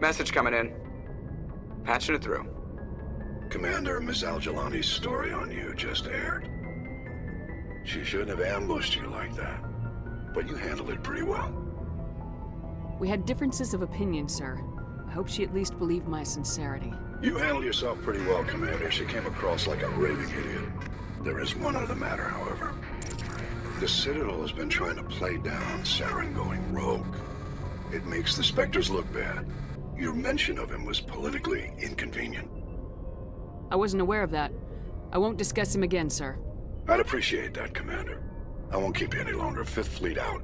Message coming in. Patching it through. Commander, Miss Al-Jalani's story on you just aired. She shouldn't have ambushed you like that, but you handled it pretty well. We had differences of opinion, sir. I hope she at least believed my sincerity. You handled yourself pretty well, Commander. She came across like a raving idiot. There is one other matter, however. The Citadel has been trying to play down Saren going rogue. It makes the Spectres look bad. Your mention of him was politically inconvenient. I wasn't aware of that. I won't discuss him again, sir. I'd appreciate that, Commander. I won't keep you any longer. Fifth Fleet out.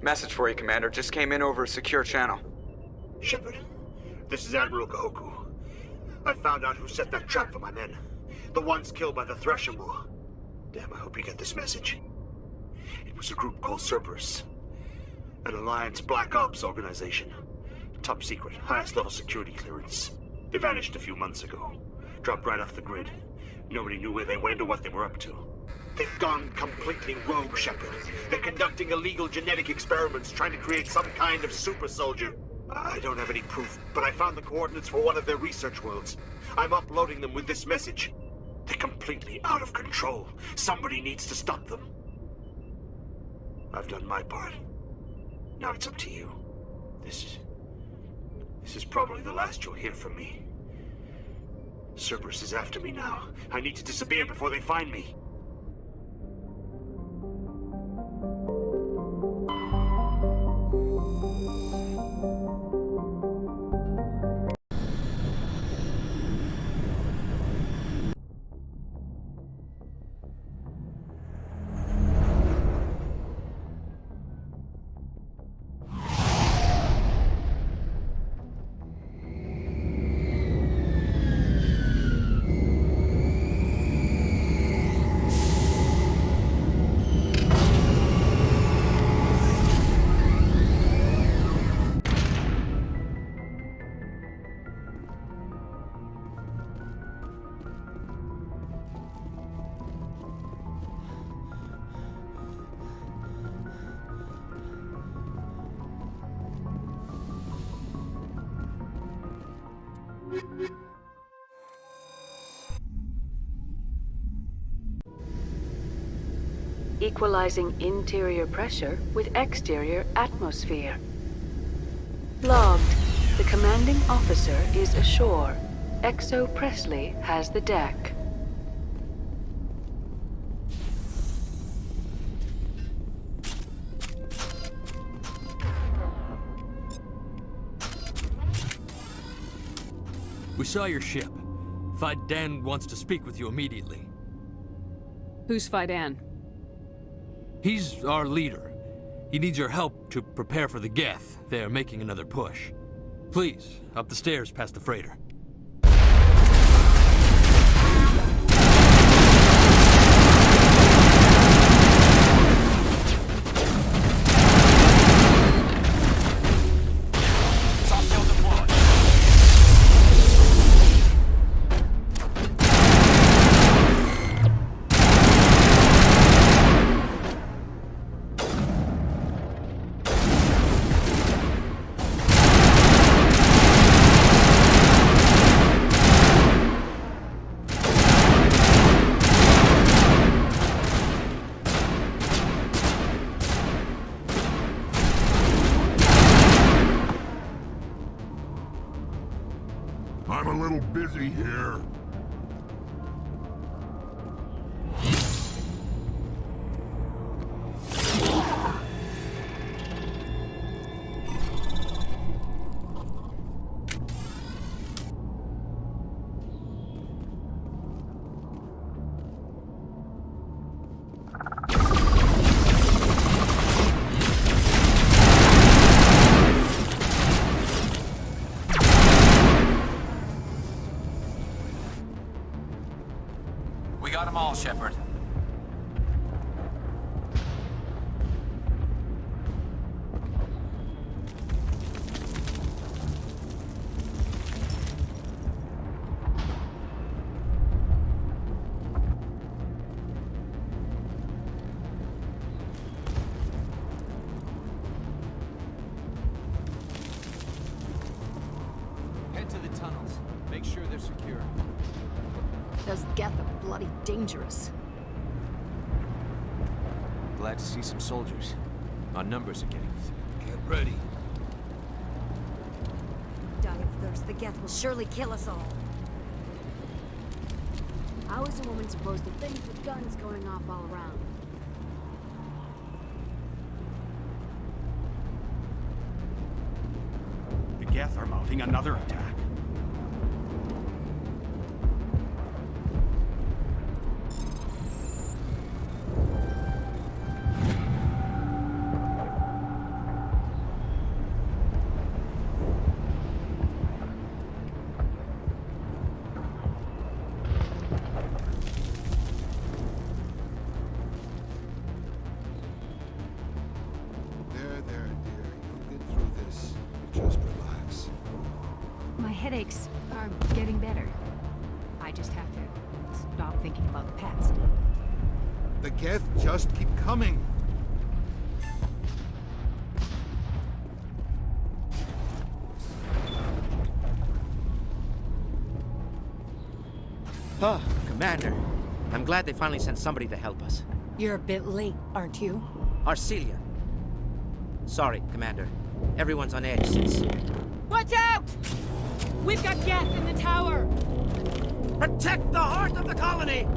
Message for you, Commander. Just came in over a secure channel. Shepard, this is Admiral Kahoku. I found out who set that trap for my men. The ones killed by the Thresher War. Damn, I hope you get this message. It was a group called Cerberus. An Alliance Black Ops organization. Top secret, highest level security clearance. They vanished a few months ago. Dropped right off the grid. Nobody knew where they went or what they were up to. They've gone completely rogue, Shepard. They're conducting illegal genetic experiments, trying to create some kind of super soldier. I don't have any proof, but I found the coordinates for one of their research worlds. I'm uploading them with this message. They're completely out of control. Somebody needs to stop them. I've done my part. Now it's up to you. This is probably the last you'll hear from me. Cerberus is after me now. I need to disappear before they find me. Equalizing interior pressure with exterior atmosphere. Logged. The commanding officer is ashore. Exo Presley has the deck. We saw your ship. Fidan wants to speak with you immediately. Who's Fidan? He's our leader. He needs your help to prepare for the Geth. They're making another push. Please, up the stairs past the freighter. I'm a little busy here. Shepard. Head to the tunnels. Make sure they're secure. Those Geth are bloody dangerous. Glad to see some soldiers. Our numbers are getting Get ready. Die of thirst. The Geth will surely kill us all. How is a woman supposed to think with guns going off all around? The Geth are mounting another attack. There, dear. You'll get through this. Just relax. My headaches are getting better. I just have to stop thinking about the past. The Geth just keep coming. Oh, Commander. I'm glad they finally sent somebody to help us. You're a bit late, aren't you? Arcelia. Sorry, Commander. Everyone's on edge since... Watch out! We've got Geth in the tower! Protect the heart of the colony!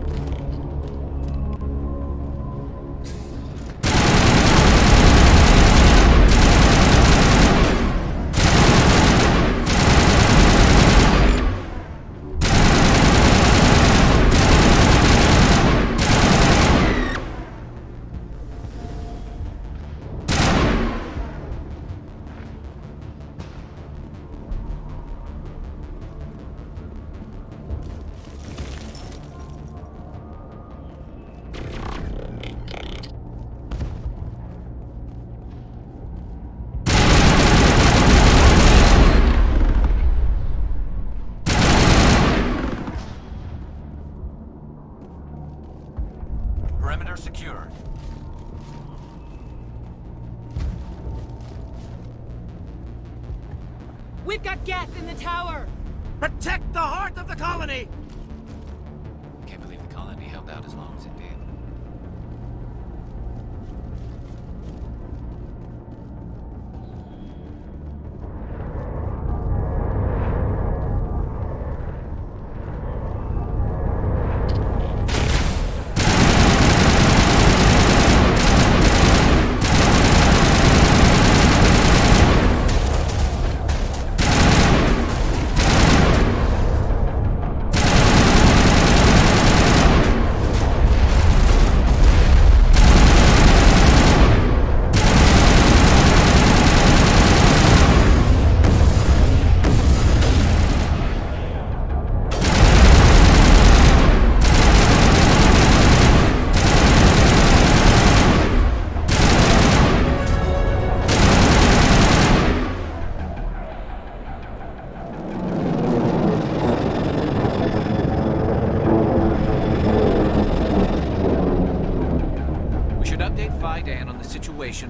Perimeter secured. We've got Geth in the tower! Protect the heart of the colony! Can't believe the colony held out as long as it did.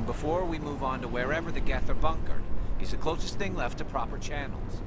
Before we move on to wherever the Geth are bunkered. He's the closest thing left to proper channels.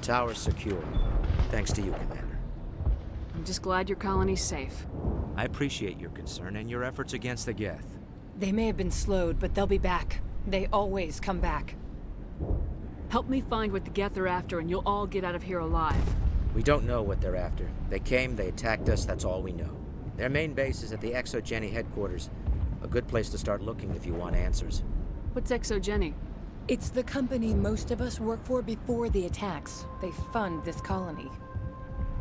tower's secure. Thanks to you, Commander. I'm just glad your colony's safe. I appreciate your concern and your efforts against the Geth. They may have been slowed, but they'll be back. They always come back. Help me find what the Geth are after, and you'll all get out of here alive. We don't know what they're after. They came, they attacked us, that's all we know. Their main base is at the Exogeny headquarters. A good place to start looking if you want answers. What's Exogeny? It's the company most of us work for before the attacks. They fund this colony.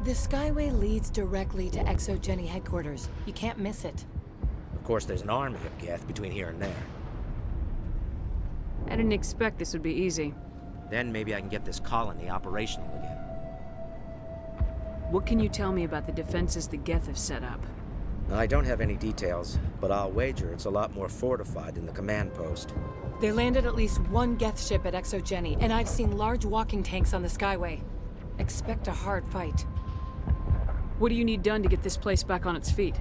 The Skyway leads directly to Exogeny headquarters. You can't miss it. Of course, there's an army of Geth between here and there. I didn't expect this would be easy. Then maybe I can get this colony operational again. What can you tell me about the defenses the Geth have set up? I don't have any details, but I'll wager it's a lot more fortified than the command post. They landed at least one Geth ship at Exogeny, and I've seen large walking tanks on the Skyway. Expect a hard fight. What do you need done to get this place back on its feet?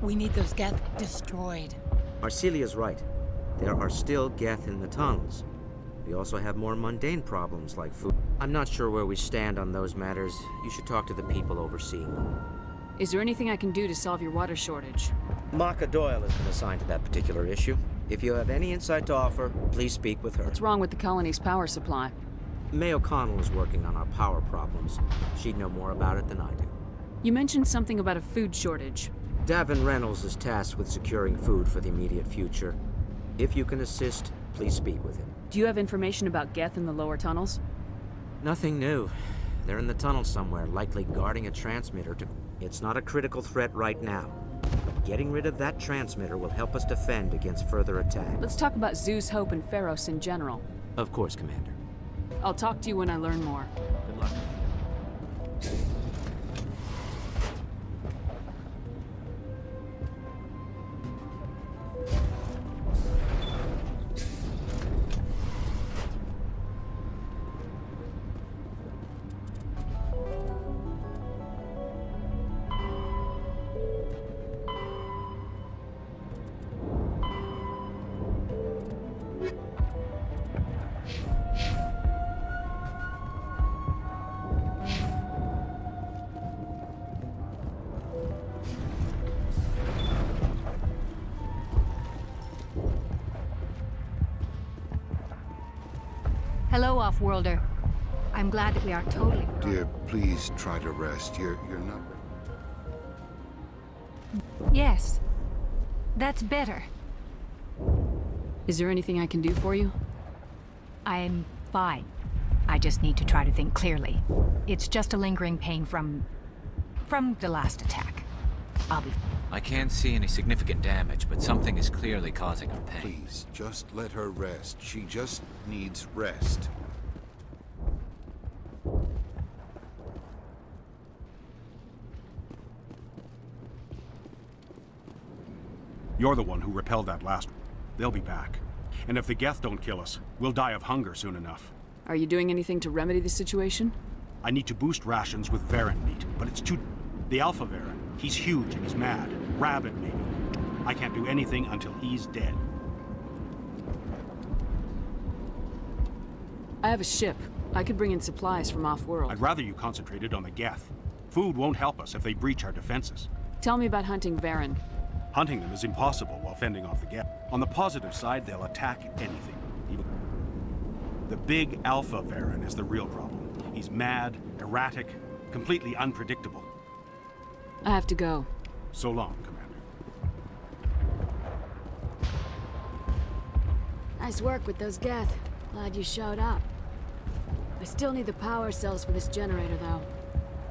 We need those Geth destroyed. Arcelia's right. There are still Geth in the tunnels. We also have more mundane problems like food. I'm not sure where we stand on those matters. You should talk to the people overseeing them. Is there anything I can do to solve your water shortage? Maka Doyle has been assigned to that particular issue. If you have any insight to offer, please speak with her. What's wrong with the colony's power supply? May O'Connell is working on our power problems. She'd know more about it than I do. You mentioned something about a food shortage. Davin Reynolds is tasked with securing food for the immediate future. If you can assist, please speak with him. Do you have information about Geth in the lower tunnels? Nothing new. They're in the tunnel somewhere, likely guarding a transmitter to... It's not a critical threat right now, but getting rid of that transmitter will help us defend against further attacks. Let's talk about Zeus, Hope, and Pharos in general. Of course, Commander. I'll talk to you when I learn more. Good luck, Commander. Hello, Off-Worlder. I'm glad that we are totally... Dear, please try to rest. You're not... Yes. That's better. Is there anything I can do for you? I'm fine. I just need to try to think clearly. It's just a lingering pain from the last attack. I'll be... I can't see any significant damage, but something is clearly causing her pain. Please, just let her rest. She just needs rest. You're the one who repelled that last one. They'll be back. And if the Geth don't kill us, we'll die of hunger soon enough. Are you doing anything to remedy the situation? I need to boost rations with Varen meat, but it's too... The Alpha Varen, he's huge and he's mad. Rabid, maybe. I can't do anything until he's dead. I have a ship. I could bring in supplies from off-world. I'd rather you concentrated on the Geth. Food won't help us if they breach our defenses. Tell me about hunting Varen. Hunting them is impossible while fending off the Geth. On the positive side, they'll attack anything. Even the big Alpha Varen is the real problem. He's mad, erratic, completely unpredictable. I have to go. So long, Commander. Nice work with those Geth. Glad you showed up. I still need the power cells for this generator, though.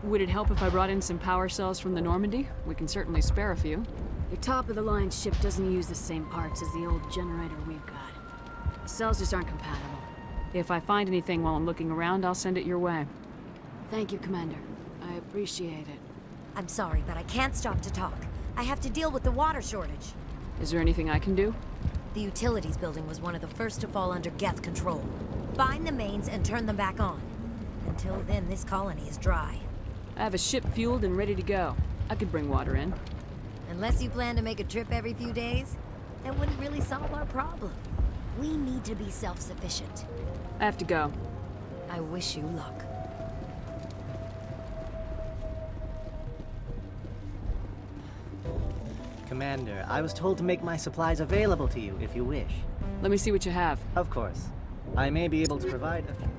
Would it help if I brought in some power cells from the Normandy? We can certainly spare a few. Your top-of-the-line ship doesn't use the same parts as the old generator we've got. The cells just aren't compatible. If I find anything while I'm looking around, I'll send it your way. Thank you, Commander. I appreciate it. I'm sorry, but I can't stop to talk. I have to deal with the water shortage. Is there anything I can do? The utilities building was one of the first to fall under Geth control. Bind the mains and turn them back on. Until then, this colony is dry. I have a ship fueled and ready to go. I could bring water in. Unless you plan to make a trip every few days, that wouldn't really solve our problem. We need to be self-sufficient. I have to go. I wish you luck. Commander, I was told to make my supplies available to you if you wish. Let me see what you have. Of course. I may be able to provide a...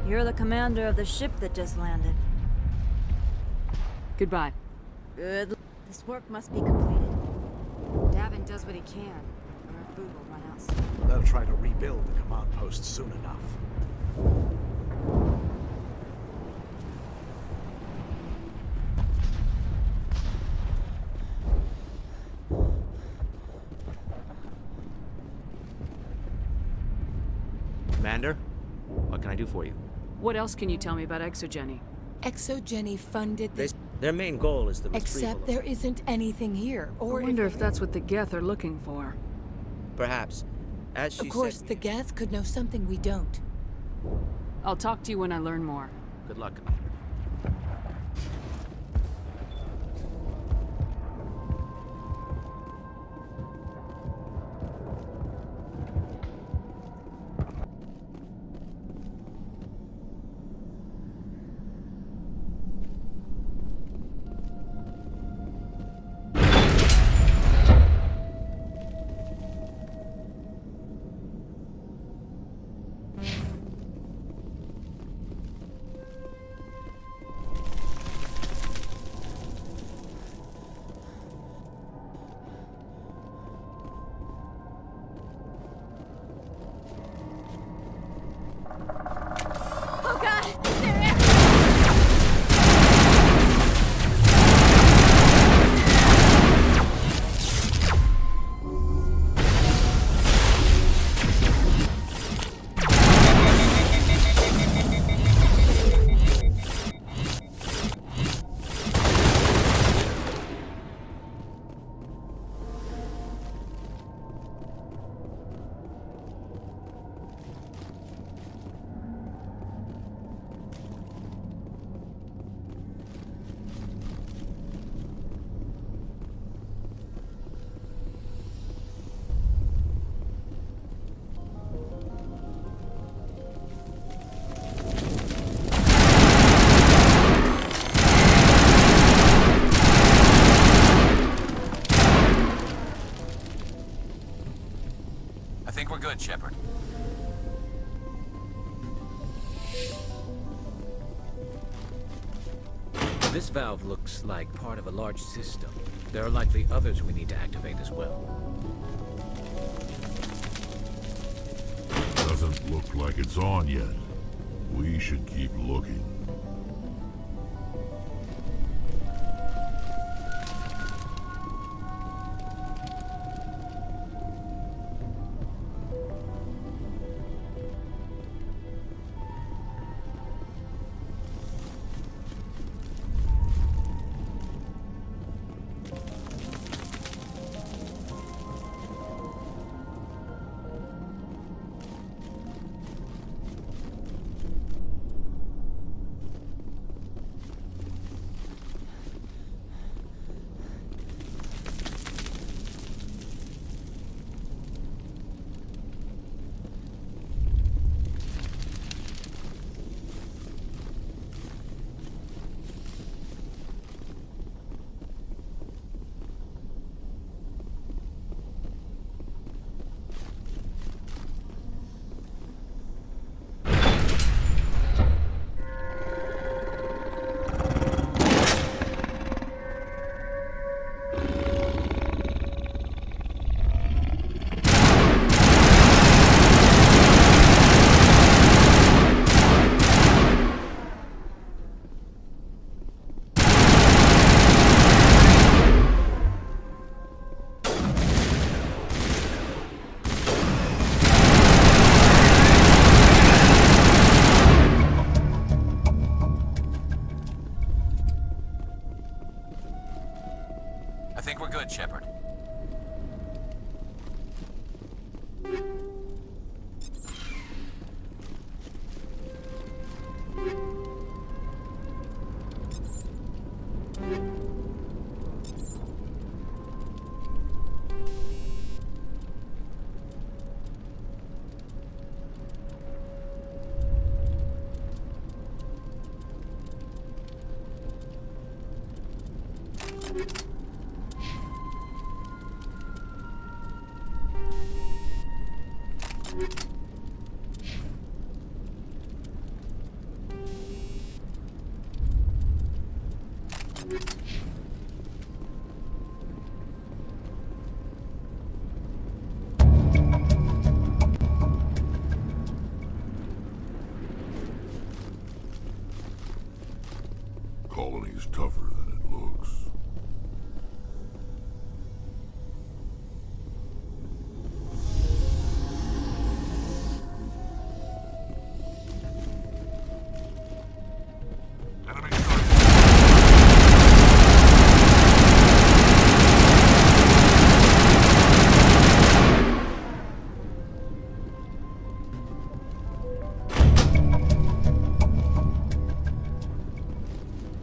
You're the commander of the ship that just landed. Goodbye. Good. This work must be completed. Davin does what he can, or our food will run out soon. They'll try to rebuild the command post soon enough. Commander, what can I do for you? What else can you tell me about Exogeny? Exogeny funded this. Their main goal is the retrieval Except there isn't anything here, or I wonder if that's what the Geth are looking for. Perhaps. As she Of course, said, the Geth could know something we don't. I'll talk to you when I learn more. Good luck, Commander. Oh god! They're I think we're good, Shepard. This valve looks like part of a large system. There are likely others we need to activate as well. Doesn't look like it's on yet. We should keep looking. Colony's tougher than it looks.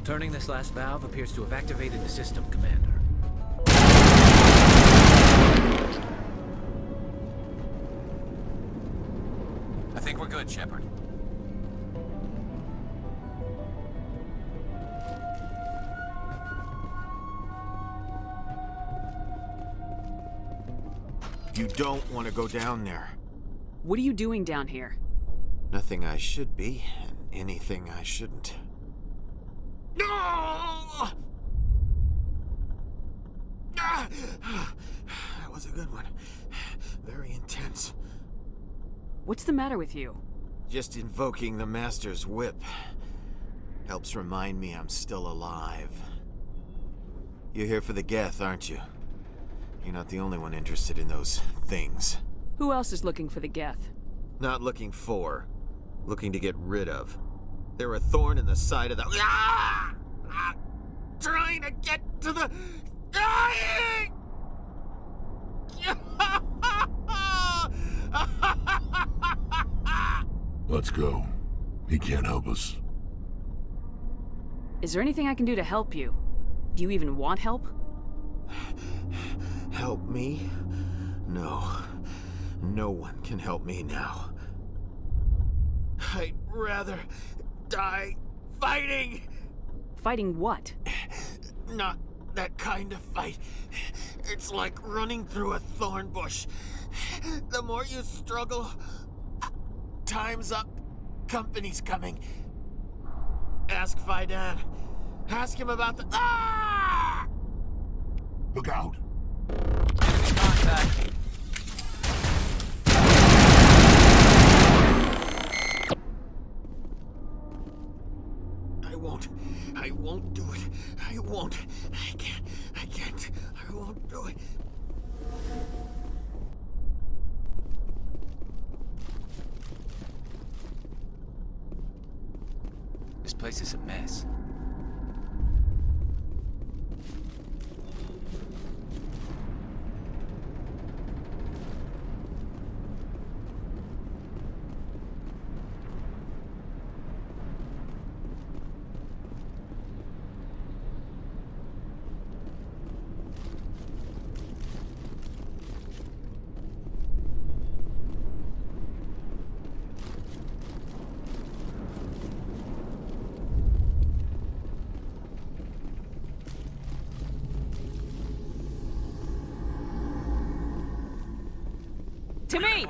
Turning this last valve appears to have activated the system, Commander. I think we're good, Shepard. You don't want to go down there. What are you doing down here? Nothing I should be, and anything I shouldn't. No! That was a good one. Very intense. What's the matter with you? Just invoking the Master's whip helps remind me I'm still alive. You're here for the Geth, aren't you? You're not the only one interested in those things. Who else is looking for the Geth? Not looking for. Looking to get rid of. They're a thorn in the side of the... Trying to get to the... Dying! Let's go. He can't help us. Is there anything I can do to help you? Do you even want help? Help me? No. No one can help me now. I'd rather die fighting! Fighting what? Not that kind of fight. It's like running through a thorn bush. The more you struggle, time's up. Company's coming. Ask Faidan. Ask him about the... Ah! Look out! Contact. I won't do it. I won't. I can't. I won't do it. This place is a mess. To me!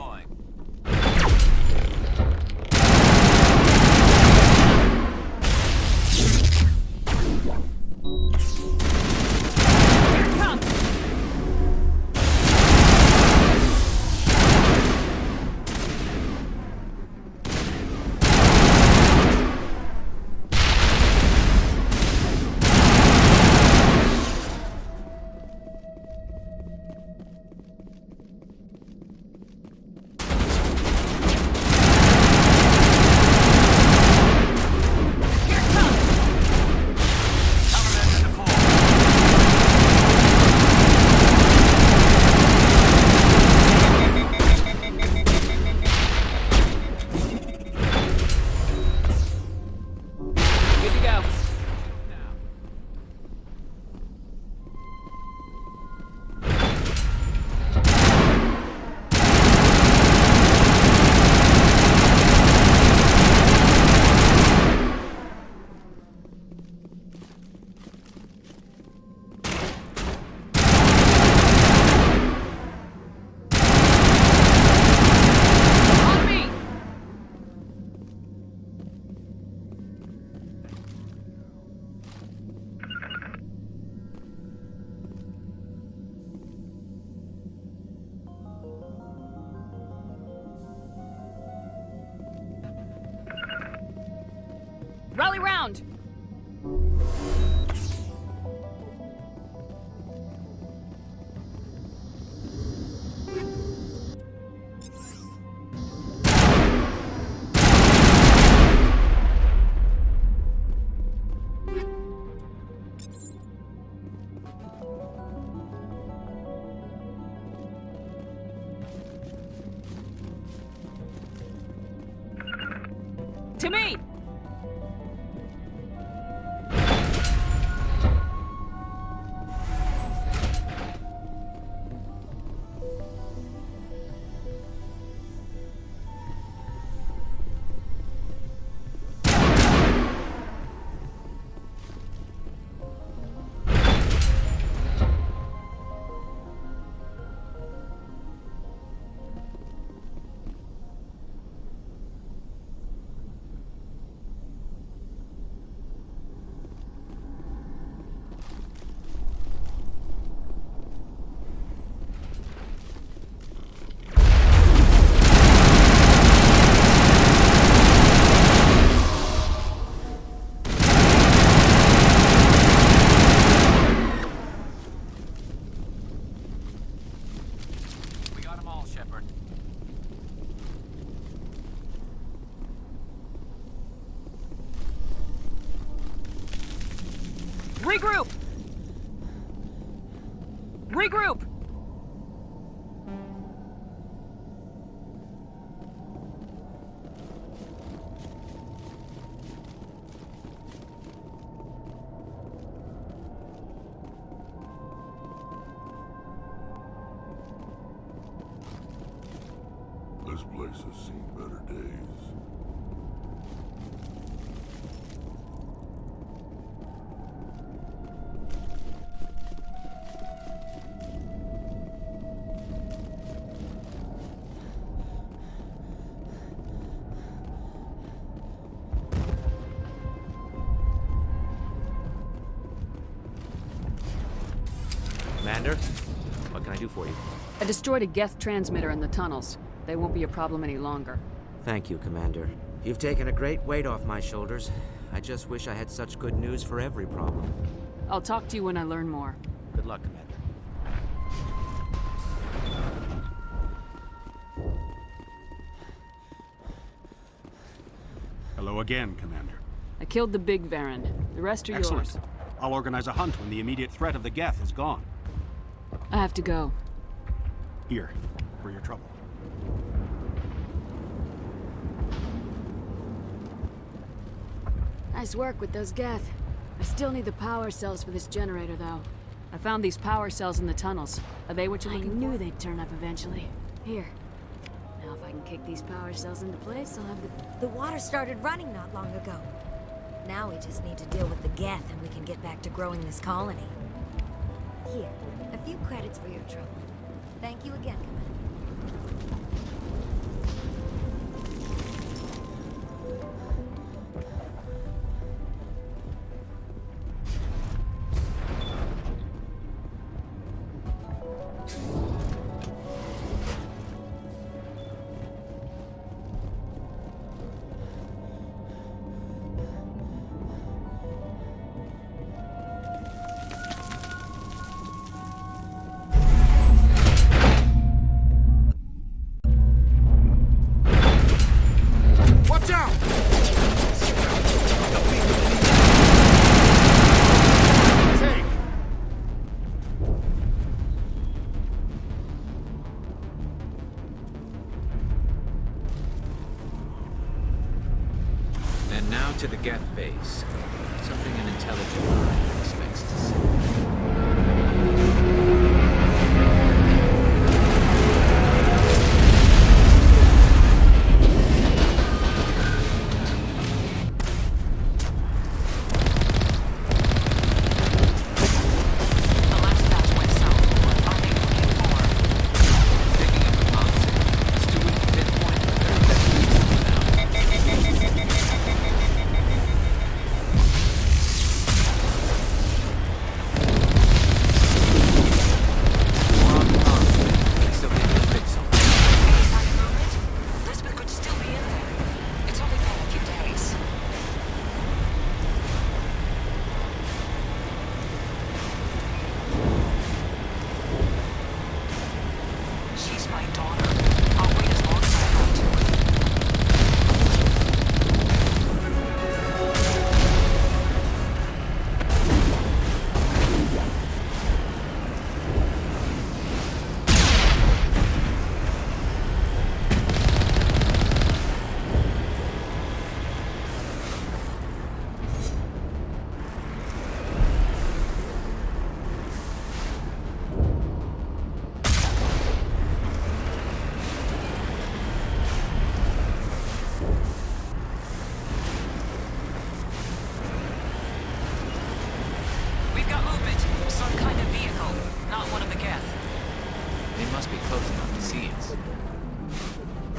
Rally round! To me! Regroup! Regroup! This place has seen better days. Commander, what can I do for you? I destroyed a Geth transmitter in the tunnels. They won't be a problem any longer. Thank you, Commander. You've taken a great weight off my shoulders. I just wish I had such good news for every problem. I'll talk to you when I learn more. Good luck, Commander. Hello again, Commander. I killed the big Varen. The rest are Excellent. yours. I'll organize a hunt when the immediate threat of the Geth is gone. I have to go. Here, for your trouble. Nice work with those Geth. I still need the power cells for this generator, though. I found these power cells in the tunnels. Are they what you're looking for? I knew they'd turn up eventually. Here. Now if I can kick these power cells into place, I'll have The water started running not long ago. Now we just need to deal with the Geth and we can get back to growing this colony. Here, a few credits for your trouble. Thank you again, Commander. And now to the Geth base. Something an intelligent mind expects to see.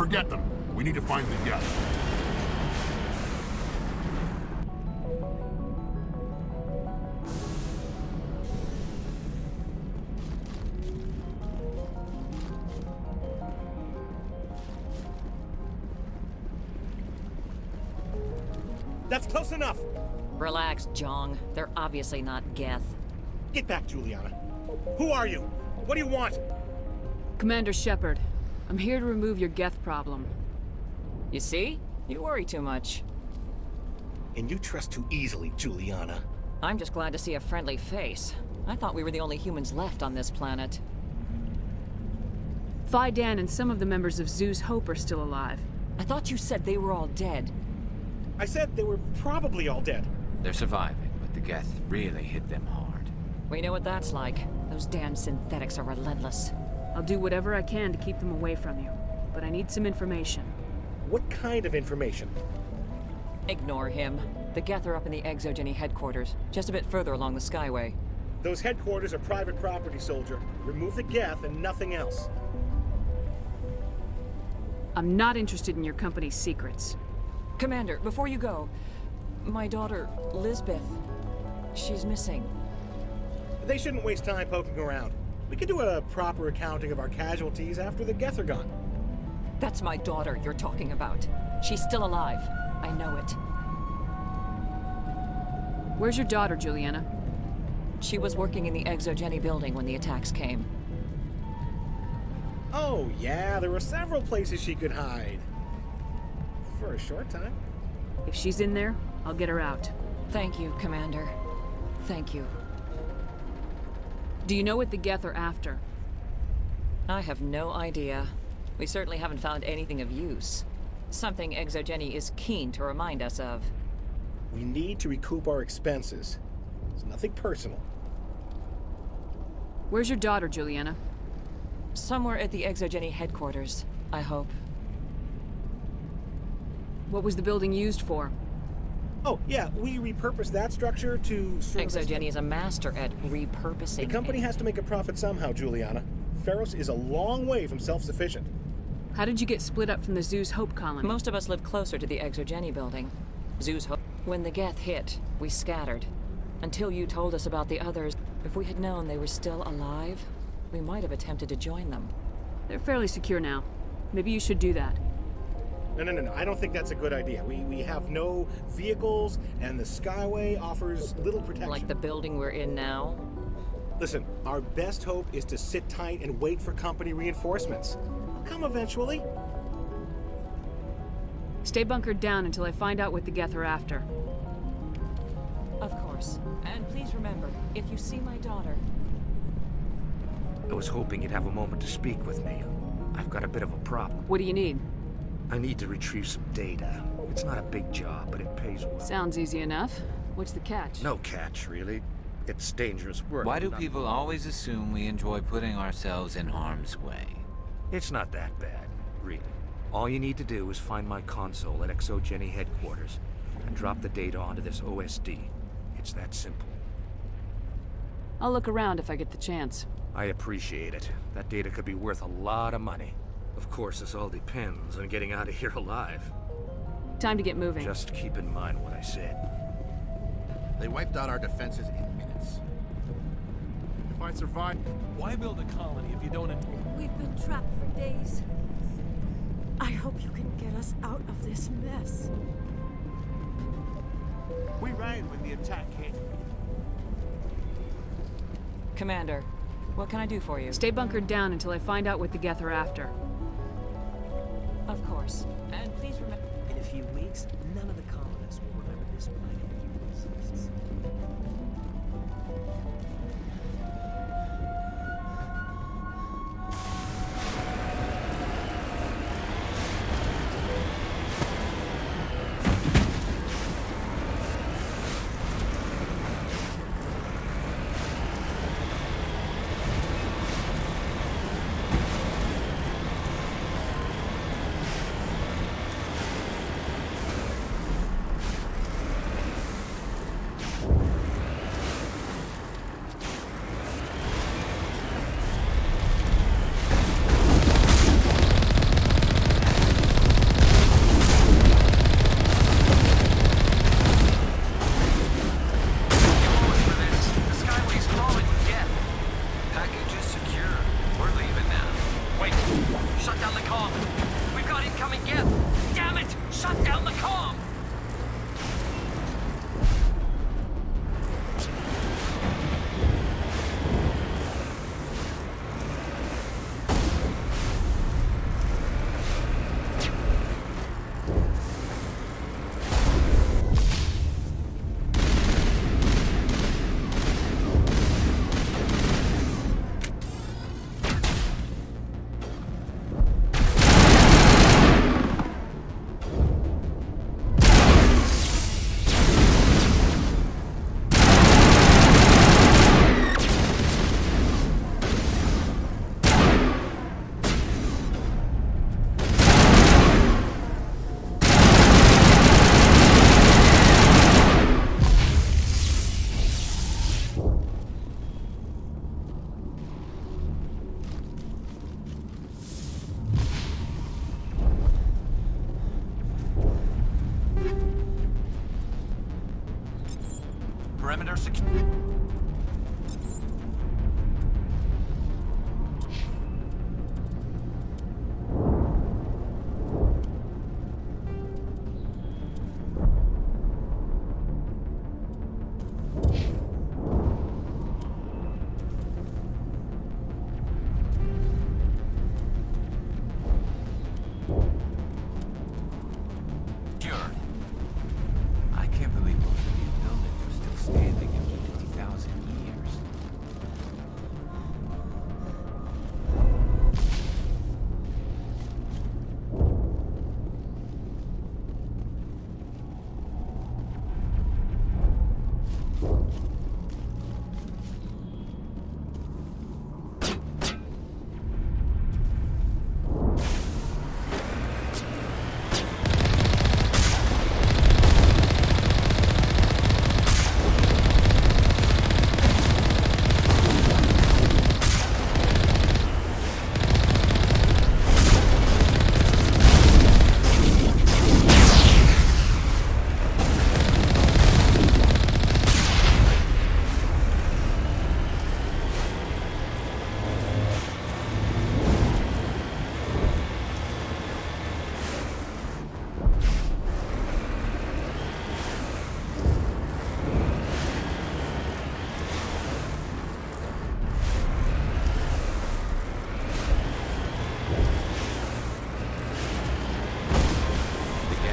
Forget them. We need to find the Geth. That's close enough! Relax, Jong. They're obviously not Geth. Get back, Juliana. Who are you? What do you want? Commander Shepard, I'm here to remove your Geth problem. You see? You worry too much. And you trust too easily, Juliana. I'm just glad to see a friendly face. I thought we were the only humans left on this planet. Phi Dan and some of the members of Zoo's Hope are still alive. I thought you said they were all dead. I said they were probably all dead. They're surviving, but the Geth really hit them hard. We know what that's like. Those damn synthetics are relentless. I'll do whatever I can to keep them away from you, but I need some information. What kind of information? Ignore him. The Geth are up in the Exogeny headquarters, just a bit further along the Skyway. Those headquarters are private property, soldier. Remove the Geth and nothing else. I'm not interested in your company's secrets. Commander, before you go, my daughter, Lisbeth, she's missing. They shouldn't waste time poking around. We can do a proper accounting of our casualties after the Geth are gone. That's my daughter you're talking about. She's still alive. I know it. Where's your daughter, Juliana? She was working in the Exogeny building when the attacks came. Oh, yeah, there were several places she could hide. For a short time. If she's in there, I'll get her out. Thank you, Commander. Thank you. Do you know what the Geth are after? I have no idea. We certainly haven't found anything of use. Something Exogeny is keen to remind us of. We need to recoup our expenses. It's nothing personal. Where's your daughter, Juliana? Somewhere at the Exogeny headquarters, I hope. What was the building used for? Oh, yeah, we repurposed that structure to service... Exogeny is a master at repurposing. The company has to make a profit somehow, Juliana. Feros is a long way from self-sufficient. How did you get split up from the Zoo's Hope colony? Most of us live closer to the Exogeny building. Zoo's Hope. When the Geth hit, we scattered. Until you told us about the others, if we had known they were still alive, we might have attempted to join them. They're fairly secure now. Maybe you should do that. No. I don't think that's a good idea. We have no vehicles, and the Skyway offers little protection. Like the building we're in now? Listen, our best hope is to sit tight and wait for company reinforcements. They'll come eventually. Stay bunkered down until I find out what the Geth are after. Of course. And please remember, if you see my daughter... I was hoping you'd have a moment to speak with me. I've got a bit of a problem. What do you need? I need to retrieve some data. It's not a big job, but it pays well. Sounds easy enough. What's the catch? No catch, really. It's dangerous work. Why do people always assume we enjoy putting ourselves in harm's way? It's not that bad, really. All you need to do is find my console at Exogeny headquarters and drop the data onto this OSD. It's that simple. I'll look around if I get the chance. I appreciate it. That data could be worth a lot of money. Of course, this all depends on getting out of here alive. Time to get moving. Just keep in mind what I said. They wiped out our defenses in minutes. If I survive... Why build a colony if you don't... We've been trapped for days. I hope you can get us out of this mess. We ran when the attack hit. Commander, what can I do for you? Stay bunkered down until I find out what the Geth are after. Of course. And please remember... In a few weeks, none of the colonists will remember this planet even exists. Perimeter secure. I can't believe most of these buildings are still standing after 50,000 years.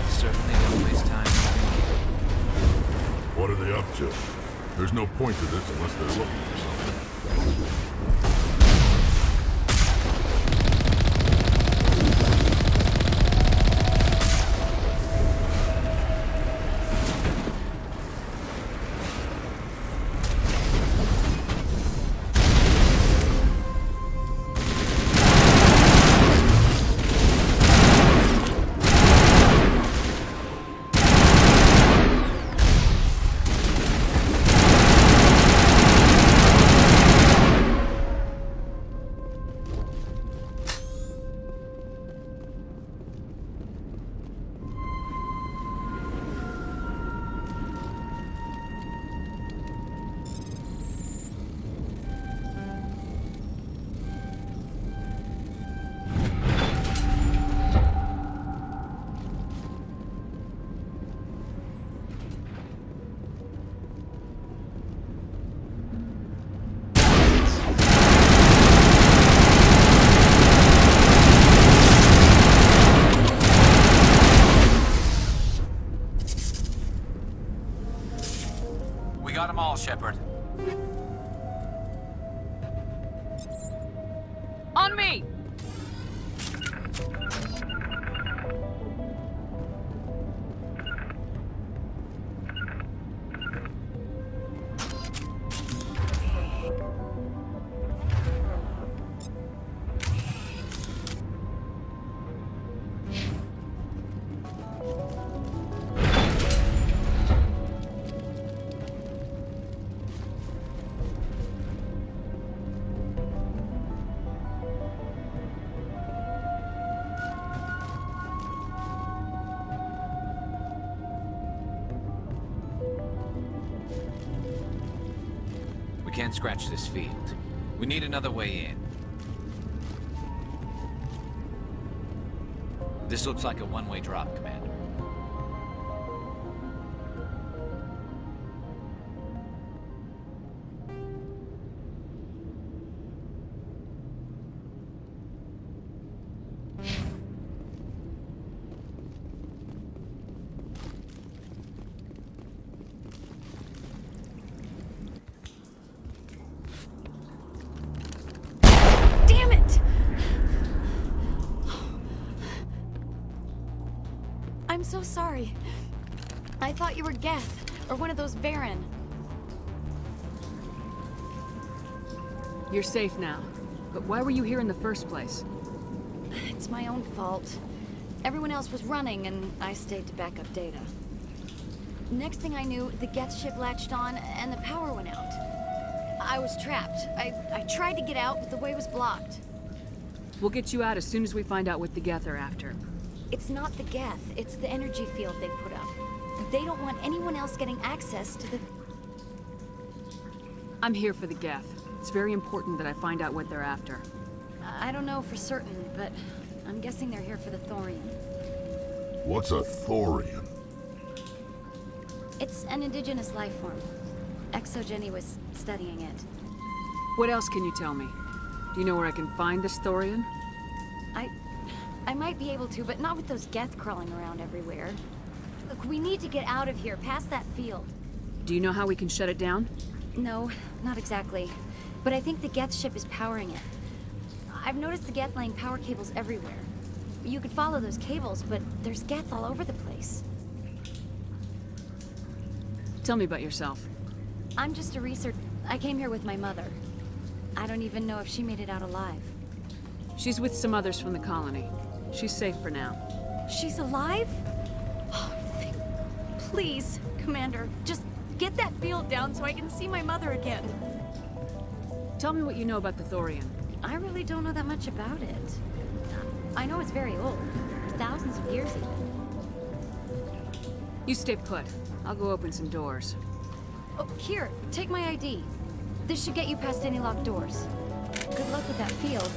Certainly don't waste time. What are they up to? There's no point to this unless they're looking for something. We got them all, Shepard. On me! We can't scratch this field. We need another way in. This looks like a one-way drop, Commander. I'm so sorry. I thought you were Geth, or one of those Varen. You're safe now. But why were you here in the first place? It's my own fault. Everyone else was running, and I stayed to back up data. Next thing I knew, the Geth ship latched on, and the power went out. I was trapped. I tried to get out, but the way was blocked. We'll get you out as soon as we find out what the Geth are after. It's not the Geth, it's the energy field they put up. They don't want anyone else getting access to the... I'm here for the Geth. It's very important that I find out what they're after. I don't know for certain, but I'm guessing they're here for the Thorian. What's a Thorian? It's an indigenous life form. ExoGenny was studying it. What else can you tell me? Do you know where I can find this Thorian? I might be able to, but not with those Geth crawling around everywhere. Look, we need to get out of here, past that field. Do you know how we can shut it down? No, not exactly. But I think the Geth ship is powering it. I've noticed the Geth laying power cables everywhere. You could follow those cables, but there's Geth all over the place. Tell me about yourself. I'm just a researcher. I came here with my mother. I don't even know if she made it out alive. She's with some others from the colony. She's safe for now. She's alive? Oh, please, Commander, just get that field down so I can see my mother again. Tell me what you know about the Thorian. I really don't know that much about it. I know it's very old. Thousands of years even. You stay put. I'll go open some doors. Oh, here, take my ID. This should get you past any locked doors. Good luck with that field.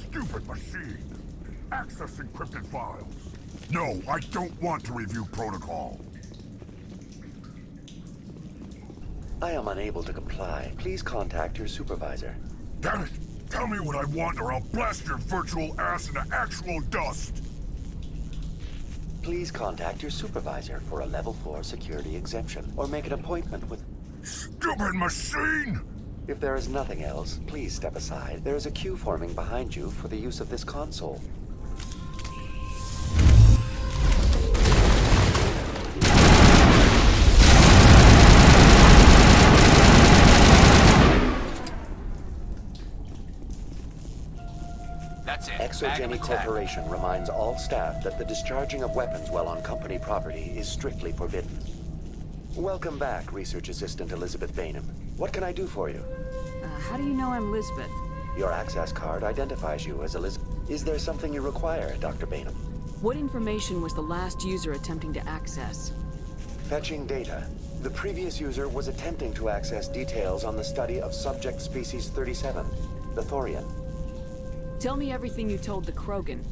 Stupid machine! Access encrypted files. No, I don't want to review protocol. I am unable to comply. Please contact your supervisor. Damn it! Tell me what I want or I'll blast your virtual ass into actual dust! Please contact your supervisor for a level 4 security exemption, or make an appointment with... Stupid machine! If there is nothing else, please step aside. There is a queue forming behind you for the use of this console. That's it. ExoGenny Corporation reminds all staff that the discharging of weapons while on company property is strictly forbidden. Welcome back, Research Assistant Elizabeth Bainham. What can I do for you? How do you know I'm Lisbeth? Your access card identifies you as Elizabeth. Is there something you require, Dr. Bainham? What information was the last user attempting to access? Fetching data. The previous user was attempting to access details on the study of subject species 37, the Thorian. Tell me everything you told the Krogan.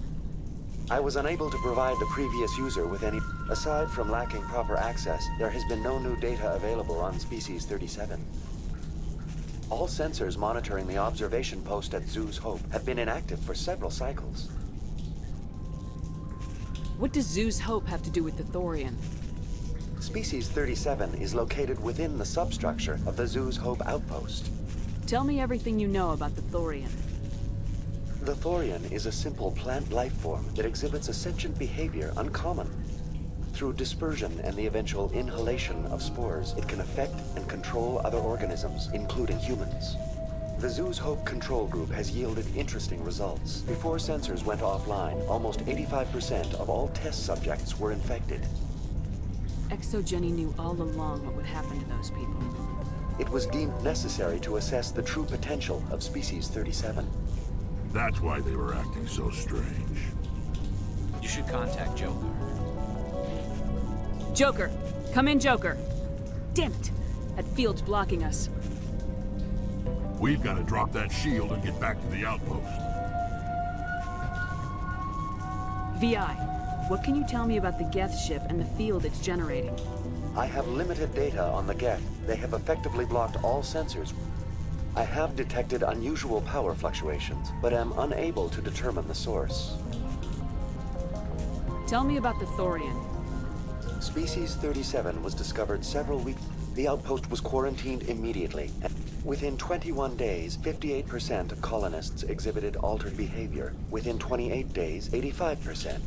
I was unable to provide the previous user with any... Aside from lacking proper access, there has been no new data available on species 37. All sensors monitoring the observation post at Zoo's Hope have been inactive for several cycles. What does Zoo's Hope have to do with the Thorian? Species 37 is located within the substructure of the Zoo's Hope outpost. Tell me everything you know about the Thorian. The Thorian is a simple plant life form that exhibits a sentient behavior uncommon. Through dispersion and the eventual inhalation of spores, it can affect and control other organisms, including humans. The Zoo's Hope control group has yielded interesting results. Before sensors went offline, almost 85% of all test subjects were infected. ExoGenny knew all along what would happen to those people. It was deemed necessary to assess the true potential of species 37. That's why they were acting so strange. You should contact Joker. Joker! Come in, Joker! Damn it! That field's blocking us. We've got to drop that shield and get back to the outpost. VI, what can you tell me about the Geth ship and the field it's generating? I have limited data on the Geth. They have effectively blocked all sensors. I have detected unusual power fluctuations, but am unable to determine the source. Tell me about the Thorian. Species 37 was discovered several weeks. The outpost was quarantined immediately. Within 21 days, 58% of colonists exhibited altered behavior. Within 28 days, 85%.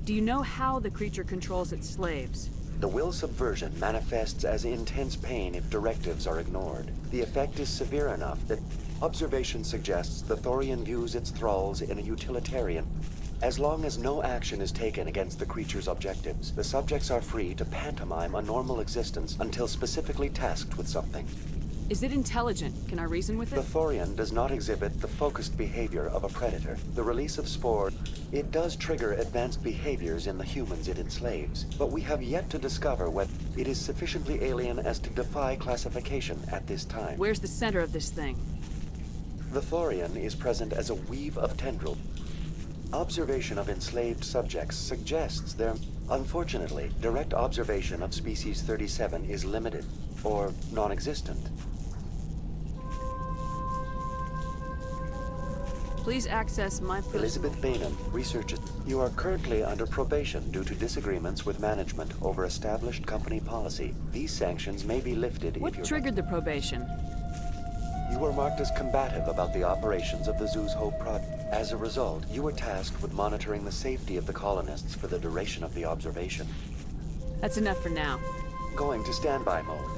Do you know how the creature controls its slaves? The will subversion manifests as intense pain if directives are ignored. The effect is severe enough that observation suggests the Thorian views its thralls in a utilitarian. As long as no action is taken against the creature's objectives, the subjects are free to pantomime a normal existence until specifically tasked with something. Is it intelligent? Can I reason with it? The Thorian does not exhibit the focused behavior of a predator. The release of spore, it does trigger advanced behaviors in the humans it enslaves, but we have yet to discover whether it is sufficiently alien as to defy classification at this time. Where's the center of this thing? The Thorian is present as a weave of tendrils. Observation of enslaved subjects suggests there. Unfortunately, direct observation of species 37 is limited, or non-existent. Please access my Elizabeth Bainham, researcher. You are currently under probation due to disagreements with management over established company policy. These sanctions may be lifted if What triggered the probation? You were marked as combative about the operations of the Zoo's Hope project. As a result, you were tasked with monitoring the safety of the colonists for the duration of the observation. That's enough for now. Going to standby mode.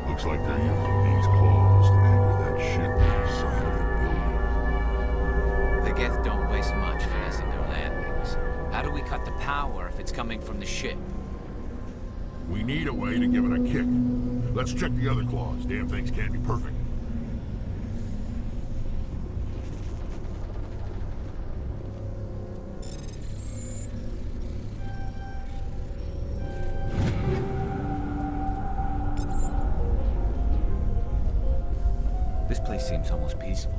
Looks like they're using these claws to anchor that ship to the side of the building. The Geth don't waste much finessing their landings. How do we cut the power if it's coming from the ship? We need a way to give it a kick. Let's check the other claws. Damn things can't be perfect. This place seems almost peaceful.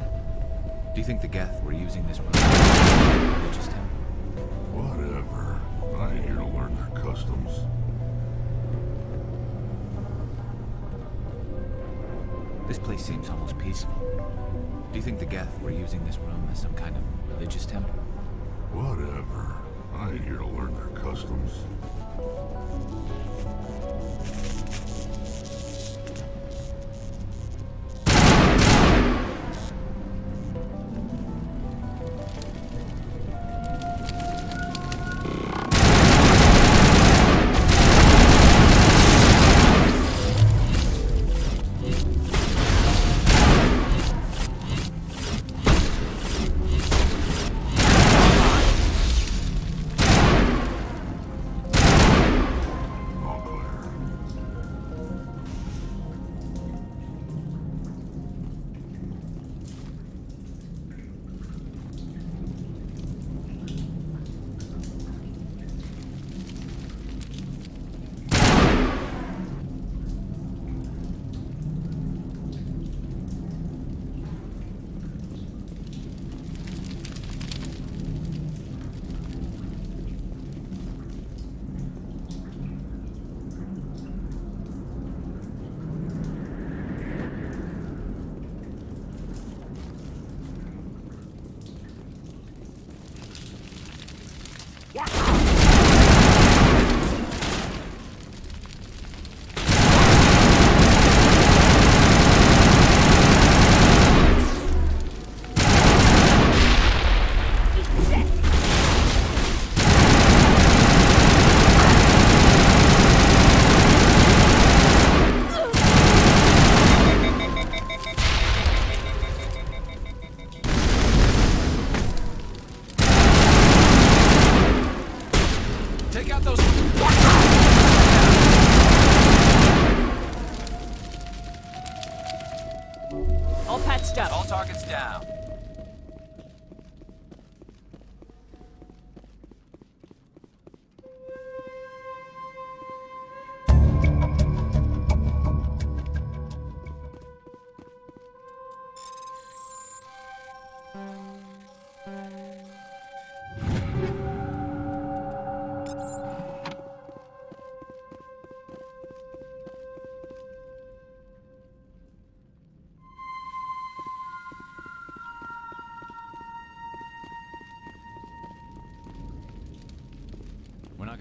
Do you think the Geth were using this room? Religious temple? Whatever. I ain't here to learn their customs. This place seems almost peaceful. Do you think the Geth were using this room as some kind of religious temple? Whatever. I ain't here to learn their customs. All patched up. All targets down.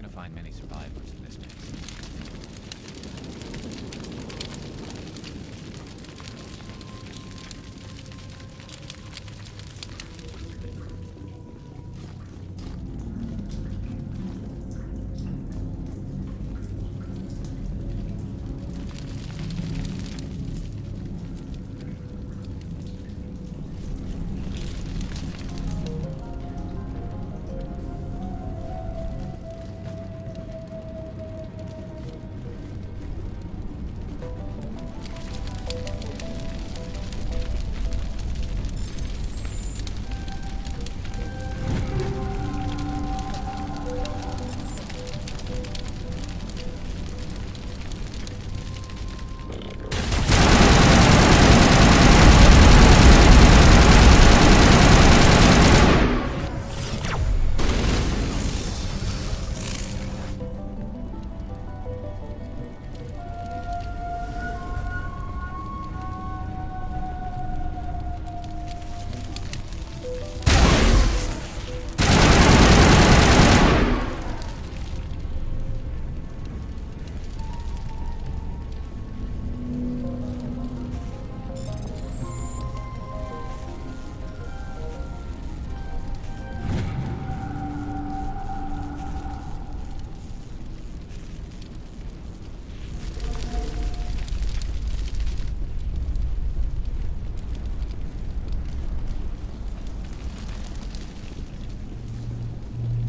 gonna find many survivors in this mess.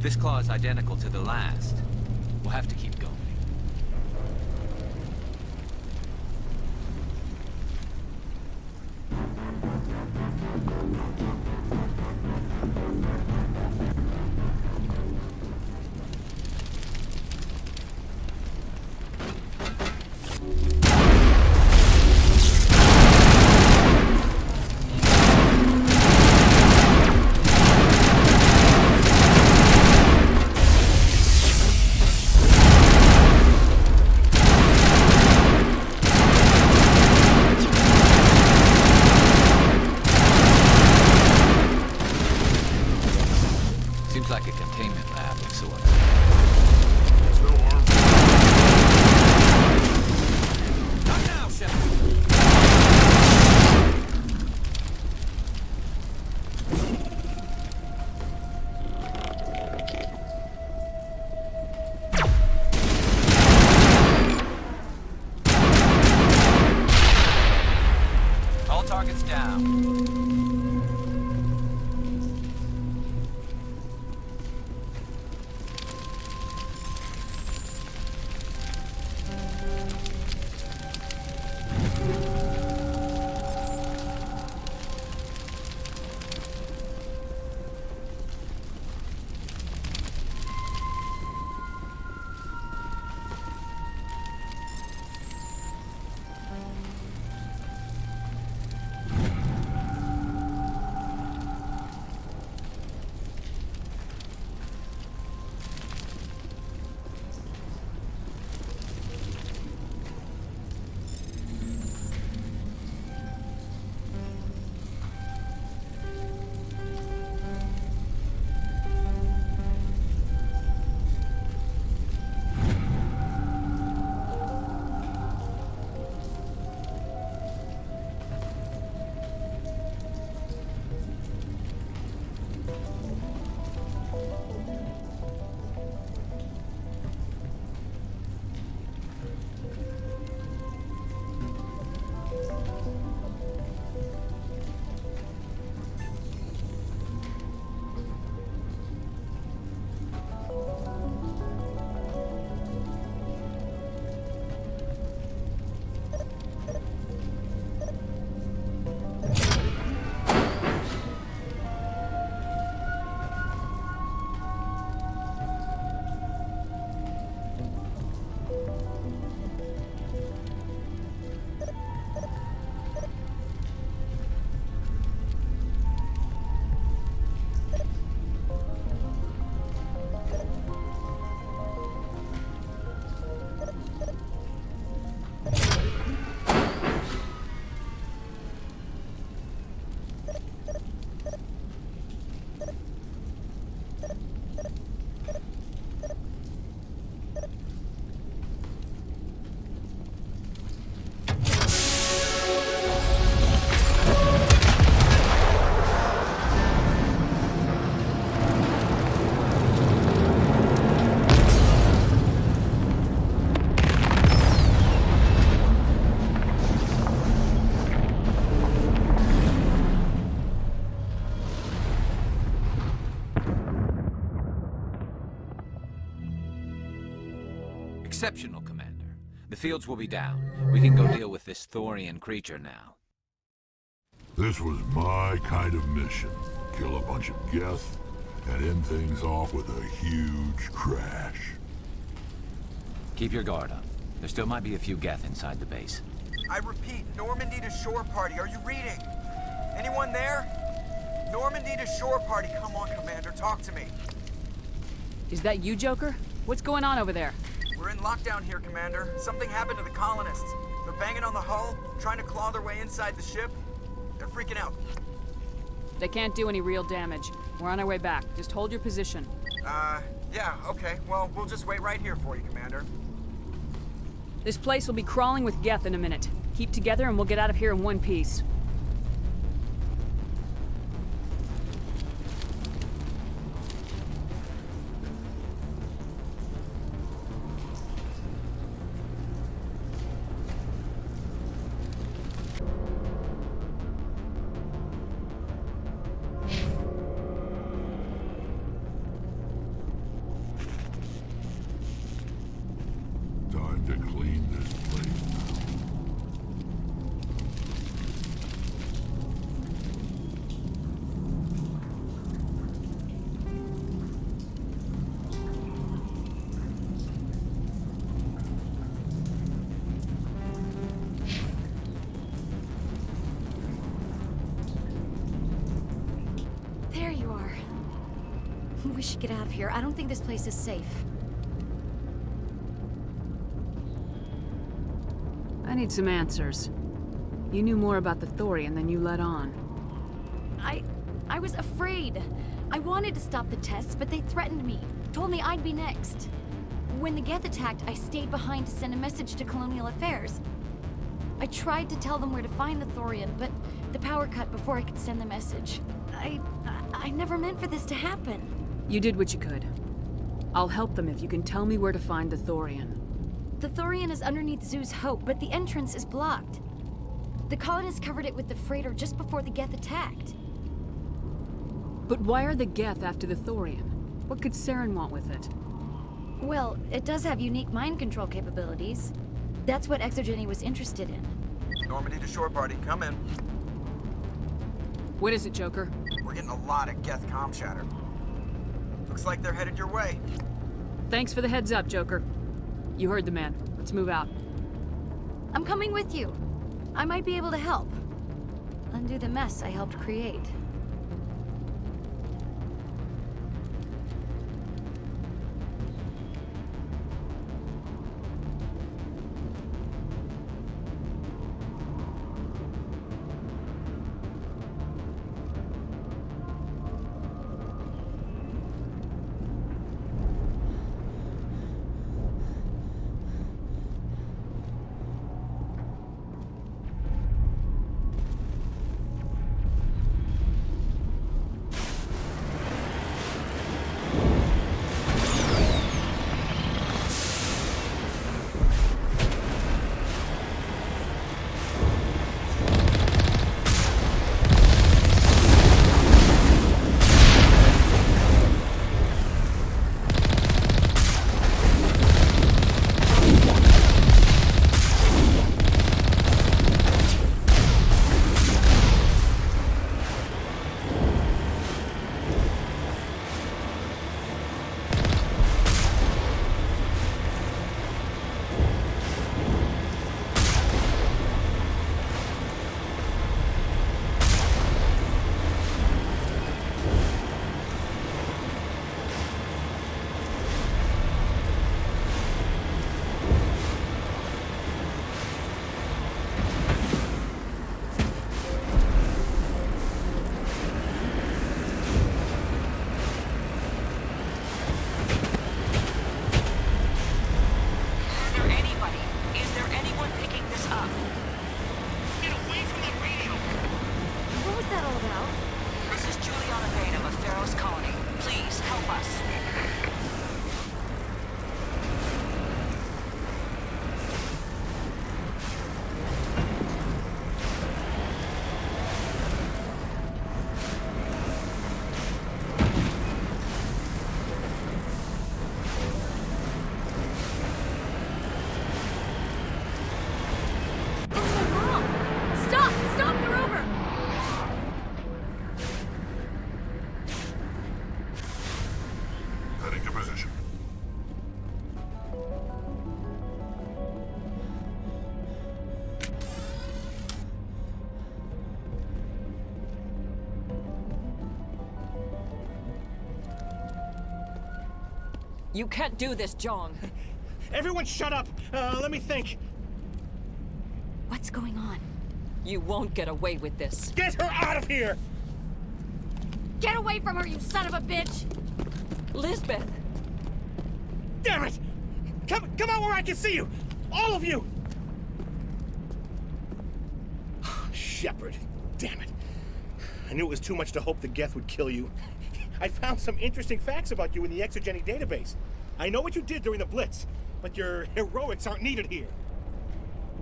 This claw is identical to the last. We'll have to keep going. Exceptional, Commander. The fields will be down. We can go deal with this Thorian creature now. This was my kind of mission. Kill a bunch of Geth and end things off with a huge crash. Keep your guard up. There still might be a few Geth inside the base. I repeat, Normandy to shore party. Are you reading? Anyone there? Normandy to shore party. Come on, Commander. Talk to me. Is that you, Joker? What's going on over there? We're in lockdown here, Commander. Something happened to the colonists. They're banging on the hull, trying to claw their way inside the ship. They're freaking out. They can't do any real damage. We're on our way back. Just hold your position. Yeah, okay. Well, we'll just wait right here for you, Commander. This place will be crawling with Geth in a minute. Keep together and we'll get out of here in one piece. Time to clean this place now. There you are. We should get out of here. I don't think this place is safe. I need some answers. You knew more about the Thorian than you let on. I was afraid. I wanted to stop the tests, but they threatened me. Told me I'd be next. When the Geth attacked, I stayed behind to send a message to Colonial Affairs. I tried to tell them where to find the Thorian, but the power cut before I could send the message. I never meant for this to happen. You did what you could. I'll help them if you can tell me where to find the Thorian. The Thorian is underneath Zoo's Hope, but the entrance is blocked. The colonists covered it with the freighter just before the Geth attacked. But why are the Geth after the Thorian? What could Saren want with it? Well, it does have unique mind control capabilities. That's what Exogeny was interested in. Normandy to shore party. Come in. What is it, Joker? We're getting a lot of Geth comm chatter. Looks like they're headed your way. Thanks for the heads up, Joker. You heard the man. Let's move out. I'm coming with you. I might be able to help. Undo the mess I helped create. You can't do this, Jong. Everyone shut up! Let me think. What's going on? You won't get away with this. Get her out of here! Get away from her, you son of a bitch! Lisbeth! Damn it! Come out where I can see you! All of you! Shepard, damn it. I knew it was too much to hope the Geth would kill you. I found some interesting facts about you in the Exogeny database. I know what you did during the Blitz, but your heroics aren't needed here.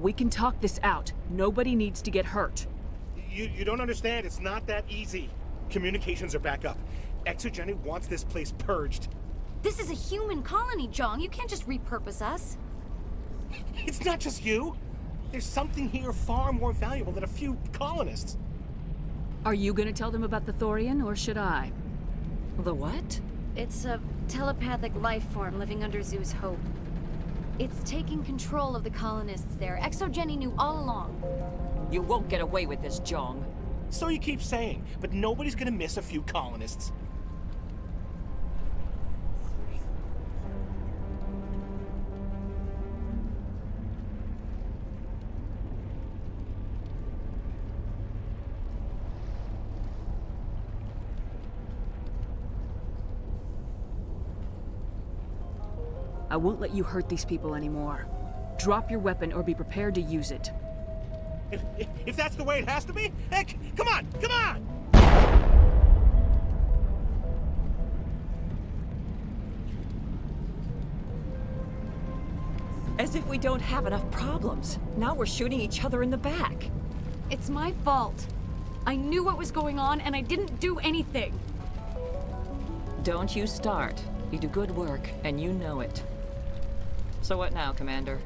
We can talk this out. Nobody needs to get hurt. You don't understand. It's not that easy. Communications are back up. Exogeny wants this place purged. This is a human colony, Jong. You can't just repurpose us. It's not just you. There's something here far more valuable than a few colonists. Are you gonna tell them about the Thorian, or should I? The what? It's a telepathic life form living under Zoo's Hope. It's taking control of the colonists there. Exogeny knew all along. You won't get away with this, Jong. So you keep saying, but nobody's gonna miss a few colonists. I won't let you hurt these people anymore. Drop your weapon or be prepared to use it. If that's the way it has to be, heck, come on, come on! As if we don't have enough problems. Now we're shooting each other in the back. It's my fault. I knew what was going on and I didn't do anything. Don't you start. You do good work, and you know it. So what now, Commander?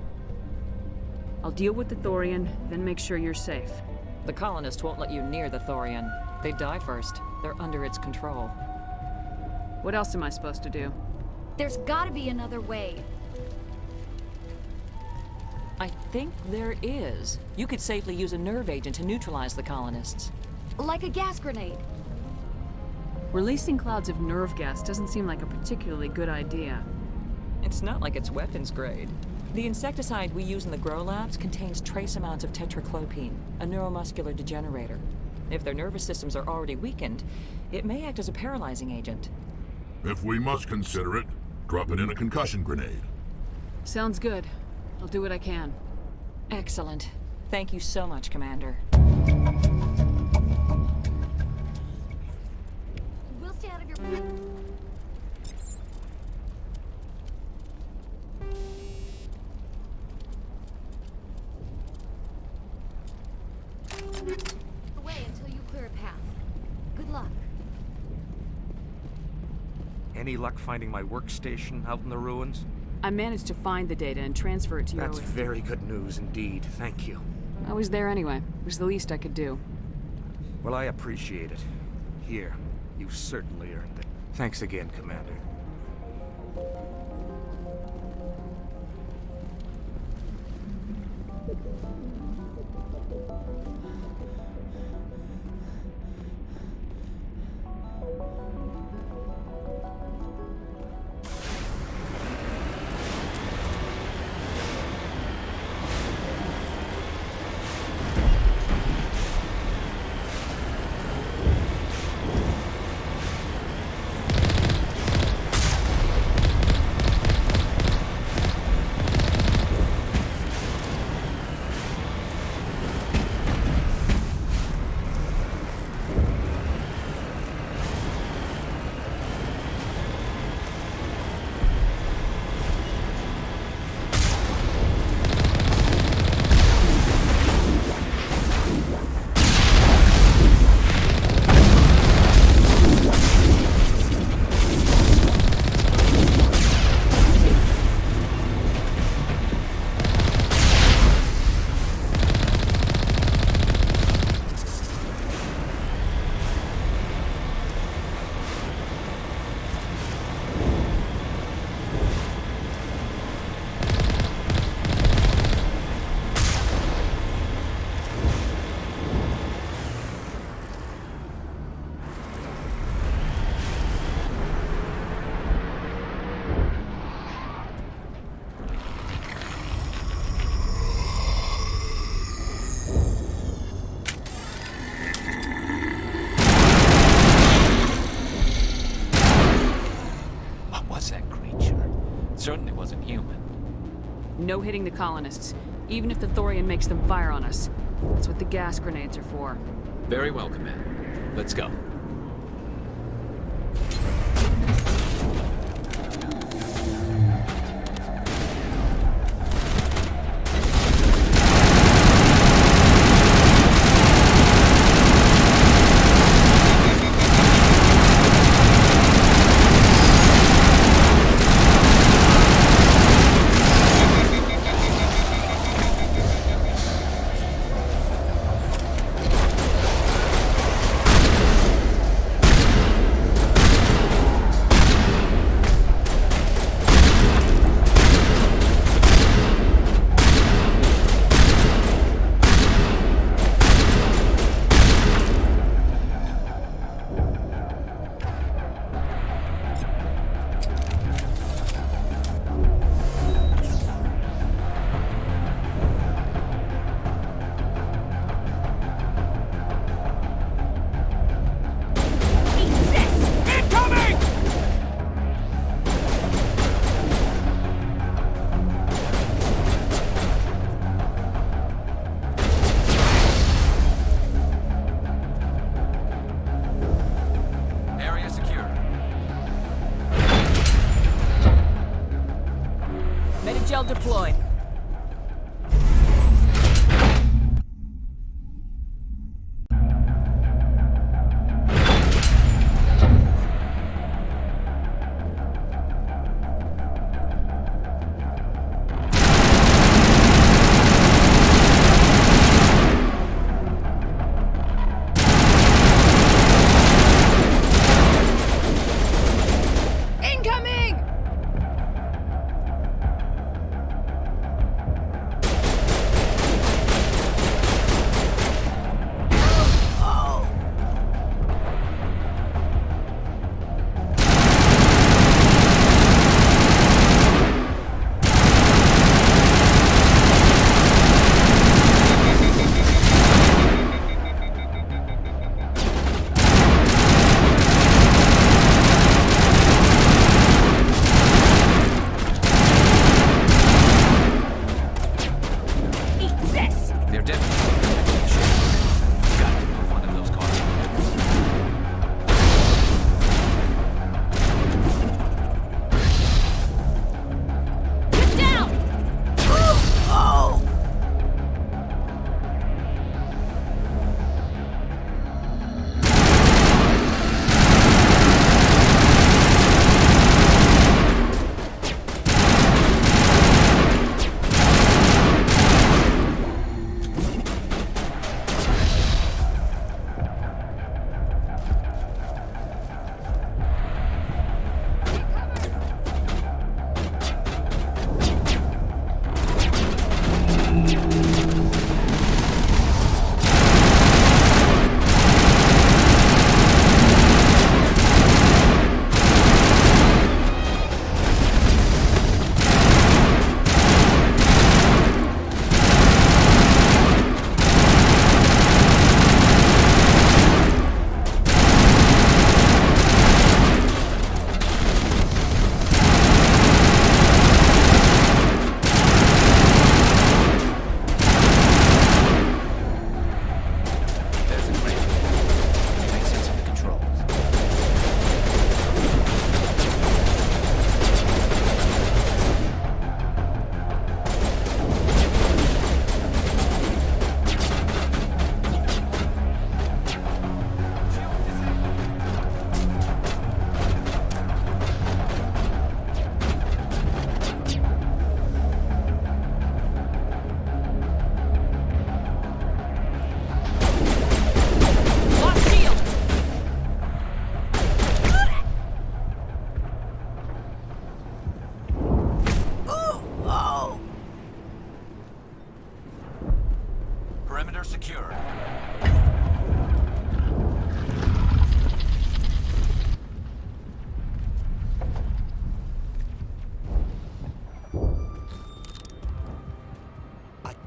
I'll deal with the Thorian, then make sure you're safe. The colonists won't let you near the Thorian. They die first. They're under its control. What else am I supposed to do? There's gotta be another way. I think there is. You could safely use a nerve agent to neutralize the colonists. Like a gas grenade. Releasing clouds of nerve gas doesn't seem like a particularly good idea. It's not like it's weapons grade. The insecticide we use in the grow labs contains trace amounts of tetraclopine, a neuromuscular degenerator. If their nervous systems are already weakened, it may act as a paralyzing agent. If we must consider it, drop it in a concussion grenade. Sounds good. I'll do what I can. Excellent. Thank you so much, Commander. We'll stay out of your... away until you clear a path. Good luck. Any luck finding my workstation out in the ruins? I managed to find the data and transfer it to your... That's very good news indeed. Thank you. I was there anyway. It was the least I could do. Well, I appreciate it. Here, you've certainly earned it. Thanks again, Commander. human. No hitting the colonists, even if the Thorian makes them fire on us. That's what the gas grenades are for. Very well, Commander. Let's go. Gel deployed.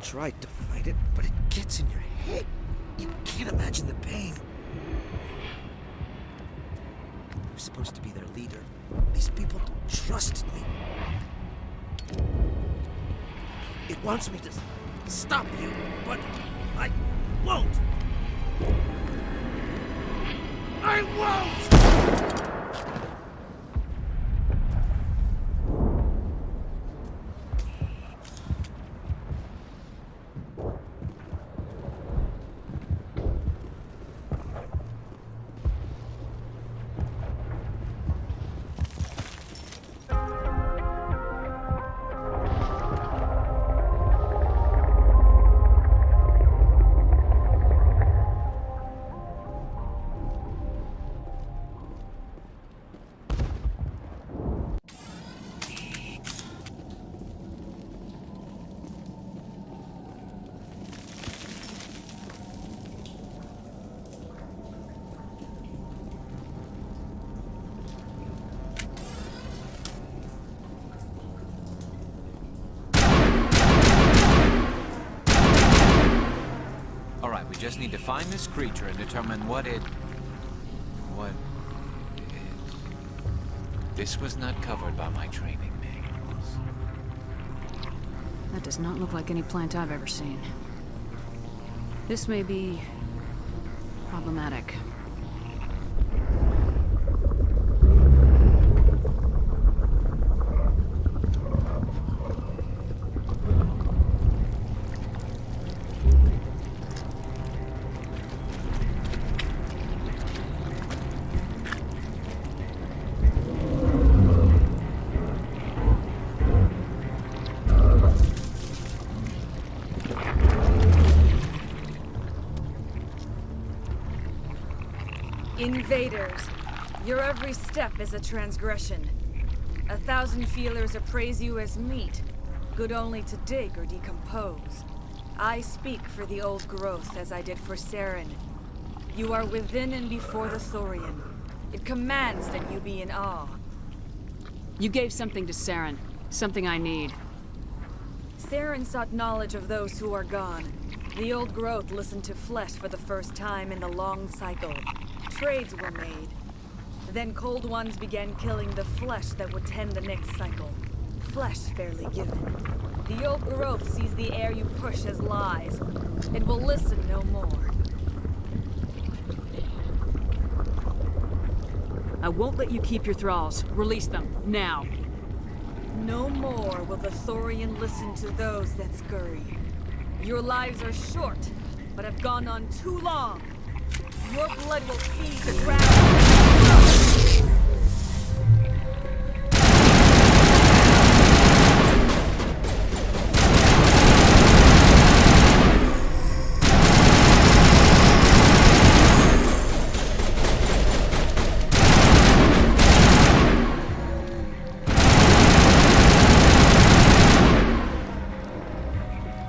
Tried to fight it, but it gets in your head. You can't imagine the pain. I was supposed to be their leader. These people trusted me. It wants me to stop you, but I won't. I won't! We just need to find this creature and determine what it is. This was not covered by my training manuals. That does not look like any plant I've ever seen. This may be problematic. Invaders, your every step is a transgression. 1,000 feelers appraise you as meat, good only to dig or decompose. I speak for the old growth as I did for Saren. You are within and before the Thorian. It commands that you be in awe. You gave something to Saren, something I need. Saren sought knowledge of those who are gone. The old growth listened to flesh for the first time in the long cycle. Trades were made. Then cold ones began killing the flesh that would tend the next cycle. Flesh fairly given. The old growth sees the air you push as lies. It will listen no more. I won't let you keep your thralls. Release them, now. No more will the Thorian listen to those that scurry. Your lives are short, but have gone on too long. Your blood will feed the ground.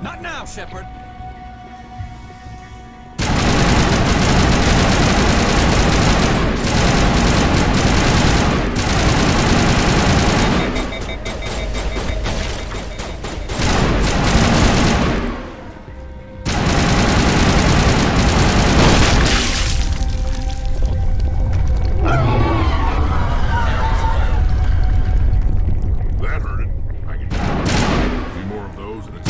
Not now, Shepard. That hurt it. I can... A few more of those and it's...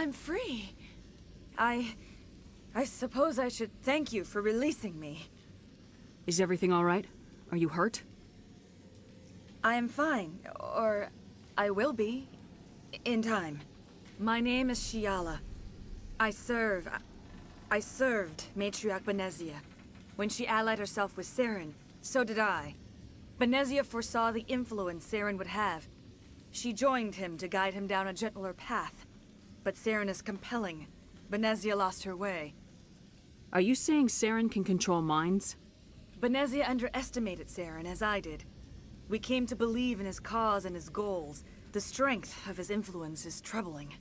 I'm free. I suppose I should thank you for releasing me. Is everything all right? Are you hurt? I am fine, or I will be, in time. My name is Shiala. I served Matriarch Benezia. When she allied herself with Saren, so did I. Benezia foresaw the influence Saren would have. She joined him to guide him down a gentler path. But Saren is compelling. Benezia lost her way. Are you saying Saren can control minds? Benezia underestimated Saren, as I did. We came to believe in his cause and his goals. The strength of his influence is troubling.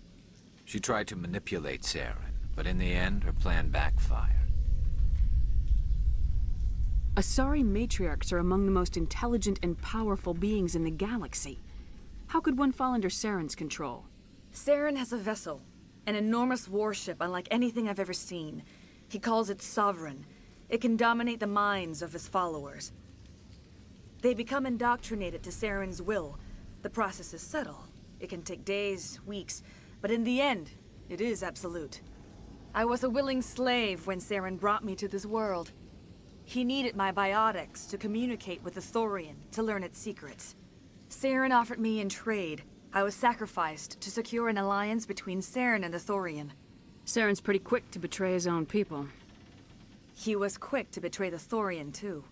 She tried to manipulate Saren, but in the end, her plan backfired. Asari matriarchs are among the most intelligent and powerful beings in the galaxy. How could one fall under Saren's control? Saren has a vessel, an enormous warship unlike anything I've ever seen. He calls it Sovereign. It can dominate the minds of his followers. They become indoctrinated to Saren's will. The process is subtle. It can take days, weeks, but in the end, it is absolute. I was a willing slave when Saren brought me to this world. He needed my biotics to communicate with the Thorian, to learn its secrets. Saren offered me in trade. I was sacrificed to secure an alliance between Saren and the Thorian. Saren's pretty quick to betray his own people. He was quick to betray the Thorian, too.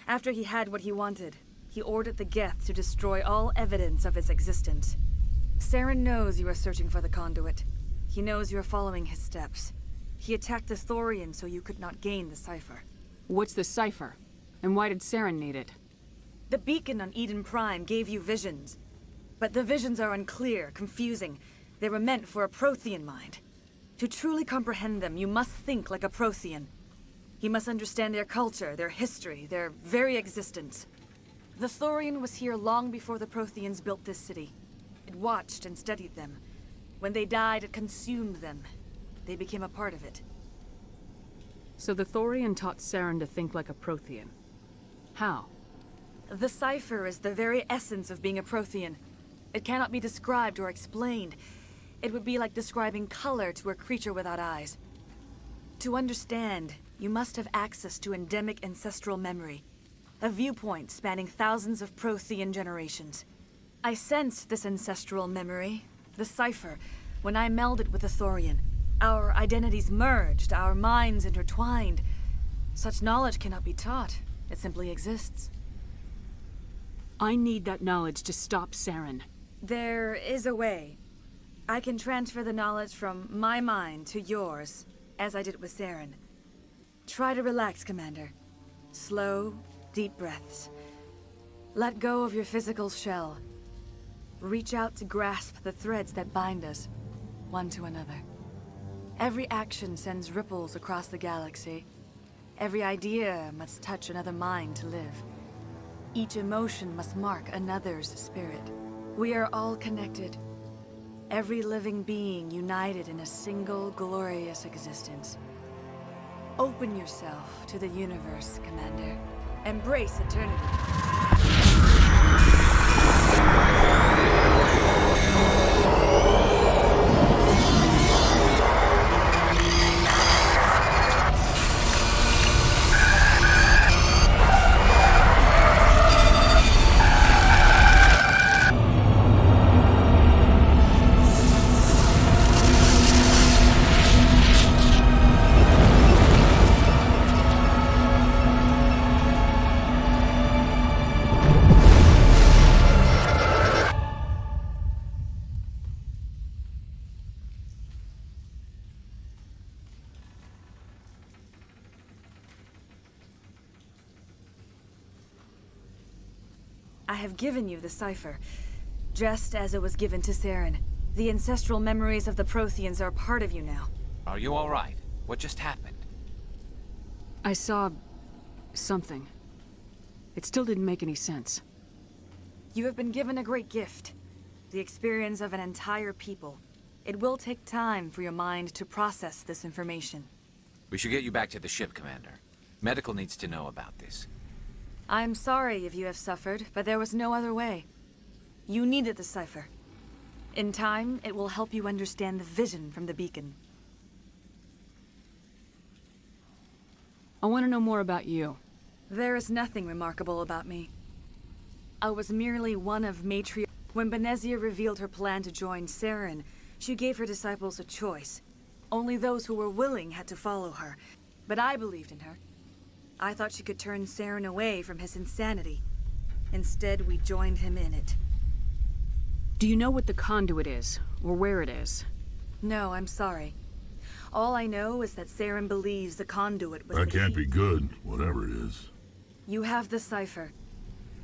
After he had what he wanted, he ordered the Geth to destroy all evidence of its existence. Saren knows you are searching for the conduit. He knows you are following his steps. He attacked the Thorian so you could not gain the cipher. What's the cipher? And why did Saren need it? The beacon on Eden Prime gave you visions. But the visions are unclear, confusing. They were meant for a Prothean mind. To truly comprehend them, you must think like a Prothean. You must understand their culture, their history, their very existence. The Thorian was here long before the Protheans built this city. It watched and studied them. When they died, it consumed them. They became a part of it. So the Thorian taught Saren to think like a Prothean. How? The cipher is the very essence of being a Prothean. It cannot be described or explained. It would be like describing color to a creature without eyes. To understand, you must have access to endemic ancestral memory, a viewpoint spanning thousands of Prothean generations. I sensed this ancestral memory, the cipher, when I melded with the Thorian. Our identities merged, our minds intertwined. Such knowledge cannot be taught. It simply exists. I need that knowledge to stop Saren. There is a way. I can transfer the knowledge from my mind to yours, as I did with Saren. Try to relax, Commander. Slow, deep breaths. Let go of your physical shell. Reach out to grasp the threads that bind us, one to another. Every action sends ripples across the galaxy. Every idea must touch another mind to live. Each emotion must mark another's spirit. We are all connected. Every living being united in a single glorious existence. Open yourself to the universe, Commander. Embrace eternity. I have given you the cipher, just as it was given to Saren. The ancestral memories of the Protheans are part of you now. Are you all right? What just happened? I saw... something. It still didn't make any sense. You have been given a great gift. The experience of an entire people. It will take time for your mind to process this information. We should get you back to the ship, Commander. Medical needs to know about this. I'm sorry if you have suffered, but there was no other way. You needed the cipher. In time, it will help you understand the vision from the beacon. I want to know more about you. There is nothing remarkable about me. I was merely one of matriarchs. When Beneziah revealed her plan to join Saren, she gave her disciples a choice. Only those who were willing had to follow her. But I believed in her. I thought she could turn Saren away from his insanity. Instead, we joined him in it. Do you know what the conduit is, or where it is? No, I'm sorry. All I know is that Saren believes the conduit was That the can't key. be good, whatever it is. You have the cipher.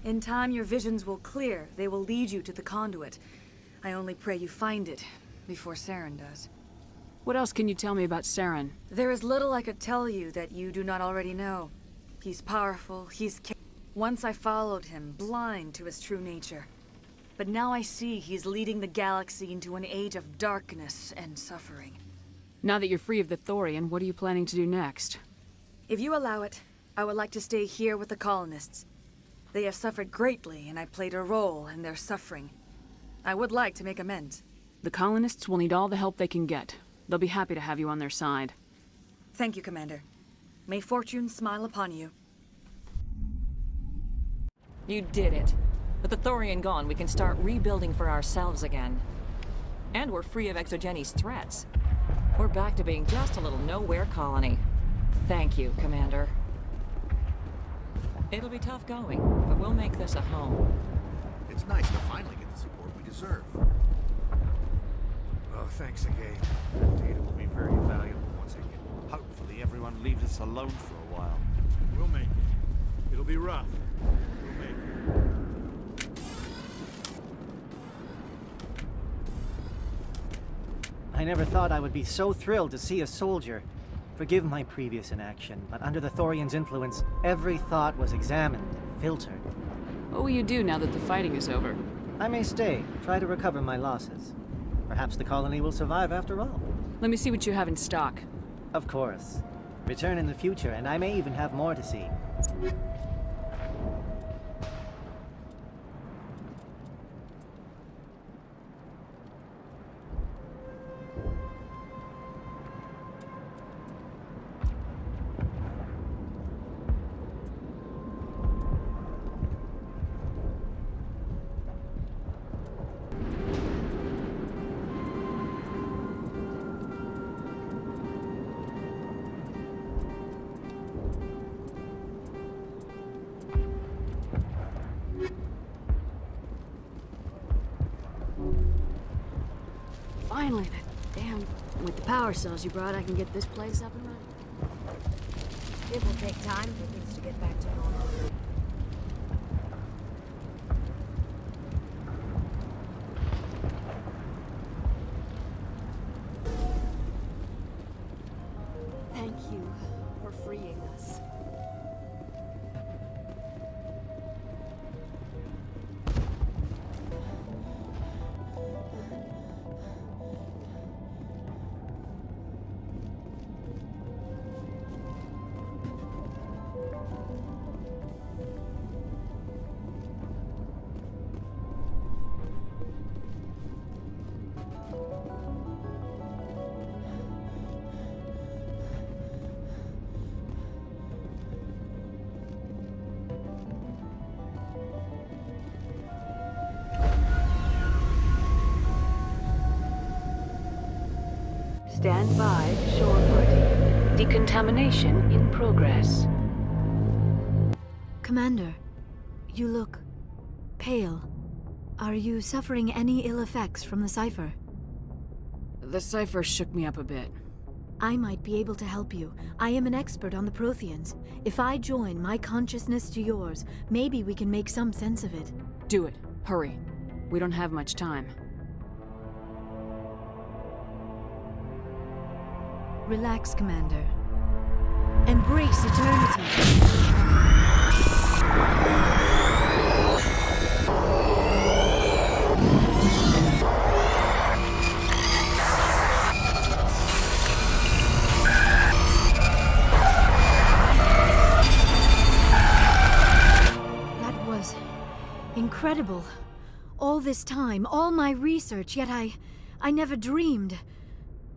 In time, your visions will clear. They will lead you to the conduit. I only pray you find it before Saren does. What else can you tell me about Saren? There is little I could tell you that you do not already know. He's powerful, Once I followed him, blind to his true nature. But now I see he's leading the galaxy into an age of darkness and suffering. Now that you're free of the Thorian, what are you planning to do next? If you allow it, I would like to stay here with the colonists. They have suffered greatly, and I played a role in their suffering. I would like to make amends. The colonists will need all the help they can get. They'll be happy to have you on their side. Thank you, Commander. May fortune smile upon you. You did it. With the Thorian gone, we can start rebuilding for ourselves again. And we're free of Exogeni's threats. We're back to being just a little nowhere colony. Thank you, Commander. It'll be tough going, but we'll make this a home. It's nice to finally get the support we deserve. Oh, thanks again. That data will be very valuable once again. Hopefully everyone leaves us alone for a while. We'll make it. It'll be rough. We'll make it. I never thought I would be so thrilled to see a soldier. Forgive my previous inaction, but under the Thorian's influence, every thought was examined and filtered. What will you do now that the fighting is over? I may stay, try to recover my losses. Perhaps the colony will survive after all. Let me see what you have in stock. Of course. Return in the future, and I may even have more to see. Finally, that damn... With the power cells you brought, I can get this place up and running. It will take time for things to get back to normal. Thank you for freeing us. Stand by, shore party. Decontamination in progress. Commander, you look pale. Are you suffering any ill effects from the cipher? The cipher shook me up a bit. I might be able to help you. I am an expert on the Protheans. If I join my consciousness to yours, maybe we can make some sense of it. Do it. Hurry. We don't have much time. Relax, Commander. Embrace eternity. That was incredible. All this time, all my research, yet I never dreamed.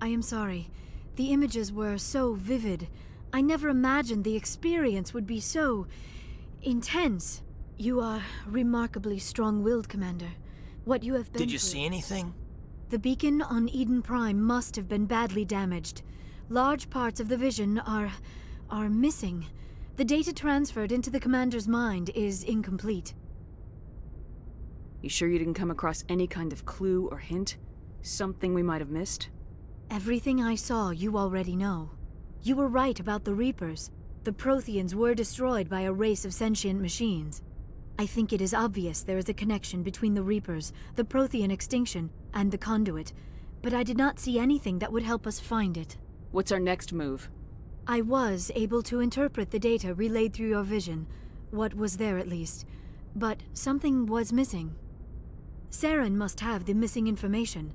I am sorry. The images were so vivid. I never imagined the experience would be so intense. You are remarkably strong-willed, Commander. What you have been Did you through- see anything? The beacon on Eden Prime must have been badly damaged. Large parts of the vision are missing. The data transferred into the Commander's mind is incomplete. You sure you didn't come across any kind of clue or hint? Something we might have missed? Everything I saw you already know. You were right about the Reapers. The Protheans were destroyed by a race of sentient machines. I think it is obvious there is a connection between the Reapers, the Prothean extinction, and the Conduit, but I did not see anything that would help us find it. What's our next move? I was able to interpret the data relayed through your vision, what was there at least, but something was missing. Saren must have the missing information.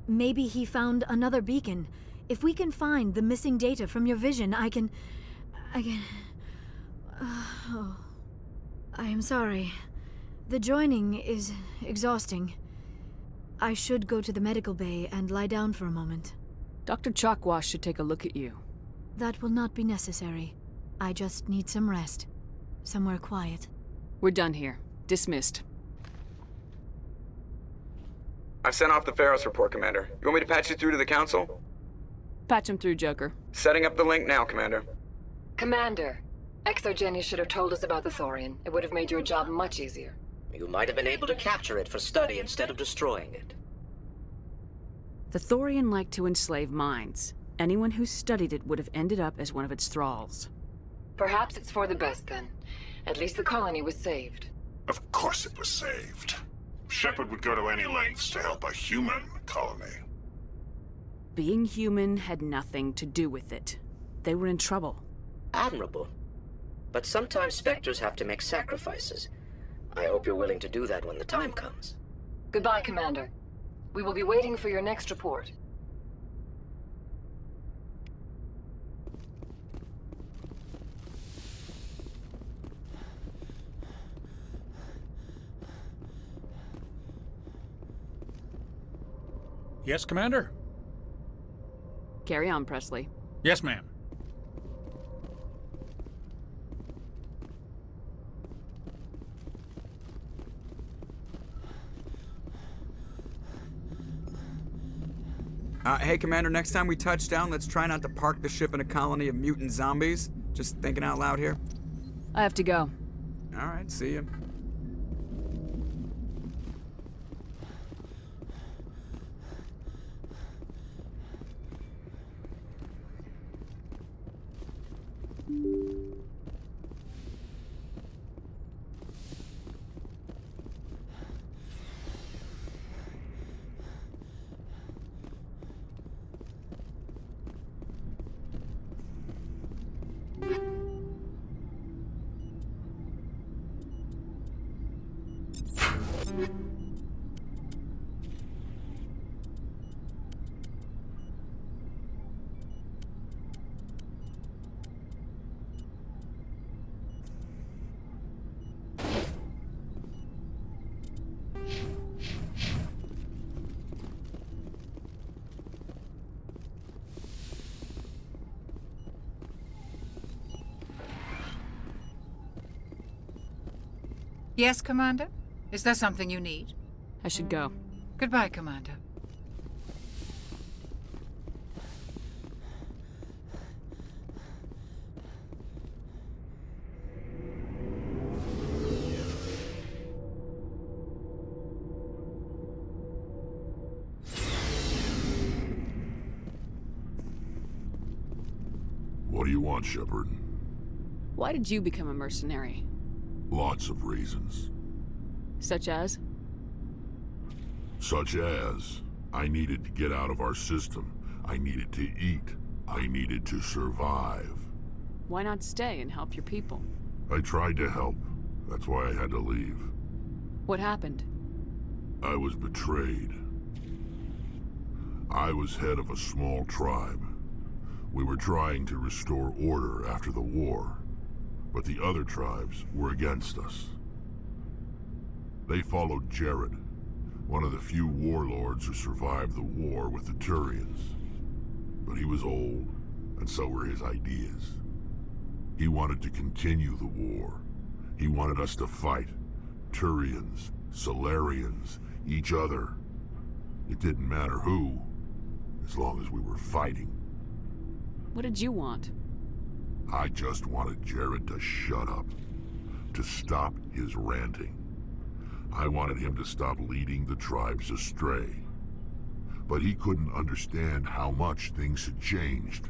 Maybe he found another beacon. If we can find the missing data from your vision, I can... Oh. I am sorry. The joining is exhausting. I should go to the medical bay and lie down for a moment. Dr. Chalkwash should take a look at you. That will not be necessary. I just need some rest. Somewhere quiet. We're done here. Dismissed. I've sent off the Pharos report, Commander. You want me to patch you through to the Council? Patch him through, Joker. Setting up the link now, Commander. Commander, ExoGeni should have told us about the Thorian. It would have made your job much easier. You might have been able to capture it for study instead of destroying it. The Thorian liked to enslave minds. Anyone who studied it would have ended up as one of its thralls. Perhaps it's for the best then. At least the colony was saved. Of course it was saved. Shepard would go to any lengths to help a human colony. Being human had nothing to do with it. They were in trouble. Admirable. But sometimes Spectres have to make sacrifices. I hope you're willing to do that when the time comes. Goodbye, Commander. We will be waiting for your next report. Yes, Commander? Carry on, Presley. Yes, ma'am. Hey, Commander, next time we touch down, let's try not to park the ship in a colony of mutant zombies. Just thinking out loud here. I have to go. All right, see ya. Yes, Commander? Is there something you need? I should go. Goodbye, Commander. What do you want, Shepard? Why did you become a mercenary? Lots of reasons. Such as? Such as, I needed to get out of our system. I needed to eat. I needed to survive. Why not stay and help your people? I tried to help. That's why I had to leave. What happened? I was betrayed. I was head of a small tribe. We were trying to restore order after the war, but the other tribes were against us. They followed Jared, One of the few warlords who survived the war with the Turians. But he was old, and so were his ideas. He wanted to continue the war. He wanted us to fight. Turians, Solarians, each other. It didn't matter who, as long as we were fighting. What did you want? I just wanted Jared to shut up, to stop his ranting. I wanted him to stop leading the tribes astray. But he couldn't understand how much things had changed.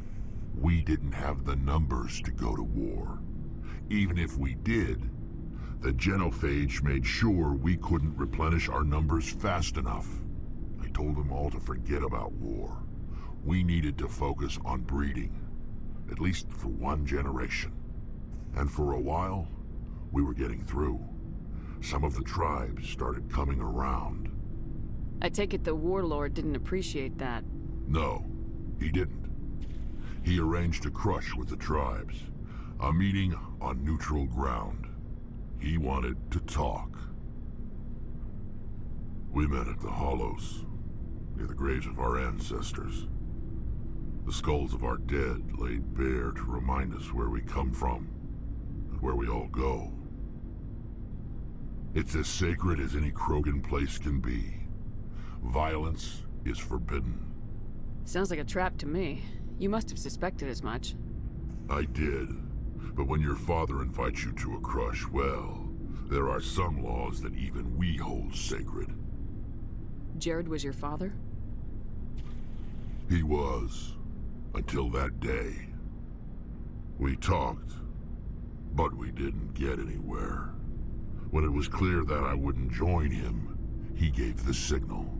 We didn't have the numbers to go to war. Even if we did, the genophage made sure we couldn't replenish our numbers fast enough. I told them all to forget about war. We needed to focus on breeding, at least for one generation. And for a while, we were getting through. Some of the tribes started coming around. I take it the warlord didn't appreciate that. No, he didn't. He arranged a crush with the tribes, a meeting on neutral ground. He wanted to talk. We met at the Hollows, near the graves of our ancestors. The skulls of our dead laid bare to remind us where we come from, and where we all go. It's as sacred as any Krogan place can be. Violence is forbidden. Sounds like a trap to me. You must have suspected as much. I did. But when your father invites you to a crush, well, there are some laws that even we hold sacred. Jared was your father? He was. Until that day. We talked, but we didn't get anywhere. When it was clear that I wouldn't join him, he gave the signal.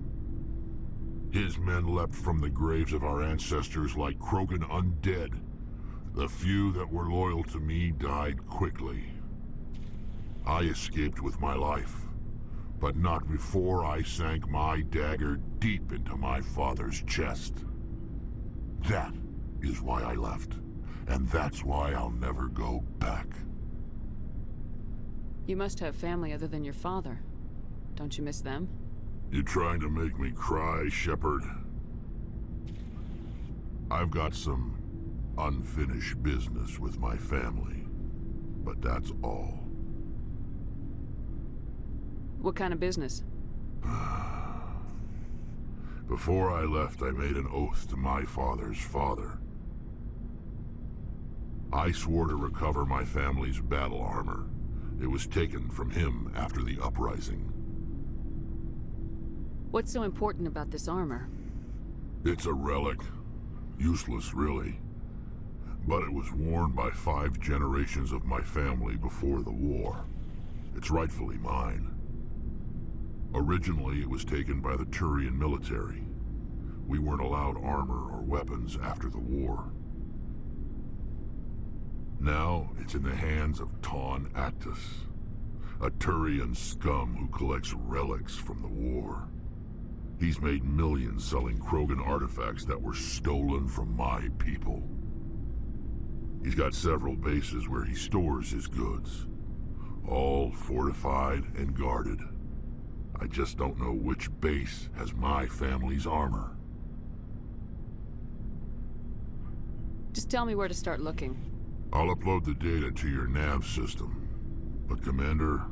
His men leapt from the graves of our ancestors like Krogan undead. The few that were loyal to me died quickly. I escaped with my life, but not before I sank my dagger deep into my father's chest. That is why I left, and that's why I'll never go back. You must have family other than your father. Don't you miss them? You trying to make me cry, Shepard? I've got some unfinished business with my family, but that's all. What kind of business? Before I left, I made an oath to my father's father. I swore to recover my family's battle armor. It was taken from him after the uprising. What's so important about this armor? It's a relic. Useless, really. But it was worn by 5 generations of my family before the war. It's rightfully mine. Originally, it was taken by the Turian military. We weren't allowed armor or weapons after the war. Now, it's in the hands of Taun Actus, a Turian scum who collects relics from the war. He's made millions selling Krogan artifacts that were stolen from my people. He's got several bases where he stores his goods, all fortified and guarded. I just don't know which base has my family's armor. Just tell me where to start looking. I'll upload the data to your nav system. But Commander,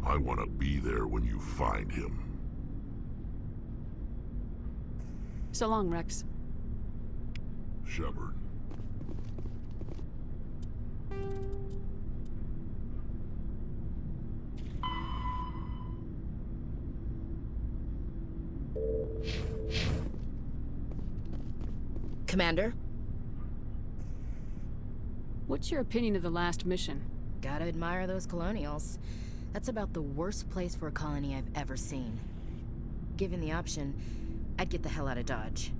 I want to be there when you find him. So long, Rex. Shepard. Commander? What's your opinion of the last mission? Gotta admire those colonials. That's about the worst place for a colony I've ever seen. Given the option, I'd get the hell out of Dodge.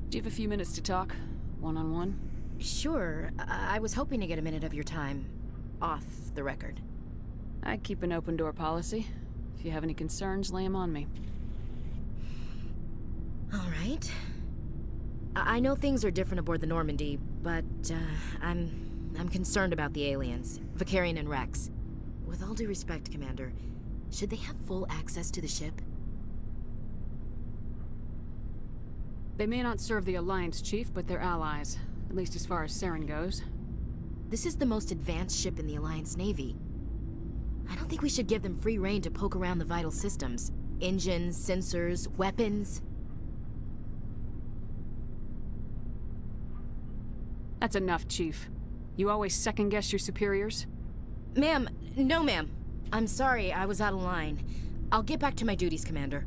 Do you have a few minutes to talk? One-on-one? Sure. I was hoping to get a minute of your time. Off the record. I keep an open-door policy. If you have any concerns, lay them on me. All right. I know things are different aboard the Normandy, but I'm concerned about the aliens, Vicarian and Rex. With all due respect, Commander, Should they have full access to the ship? They may not serve the Alliance, Chief, but they're allies. At least as far as Saren goes. This is the most advanced ship in the Alliance Navy. I don't think we should give them free rein to poke around the vital systems. Engines, sensors, weapons. That's enough, Chief. You always second-guess your superiors? Ma'am, no ma'am. I'm sorry, I was out of line. I'll get back to my duties, Commander.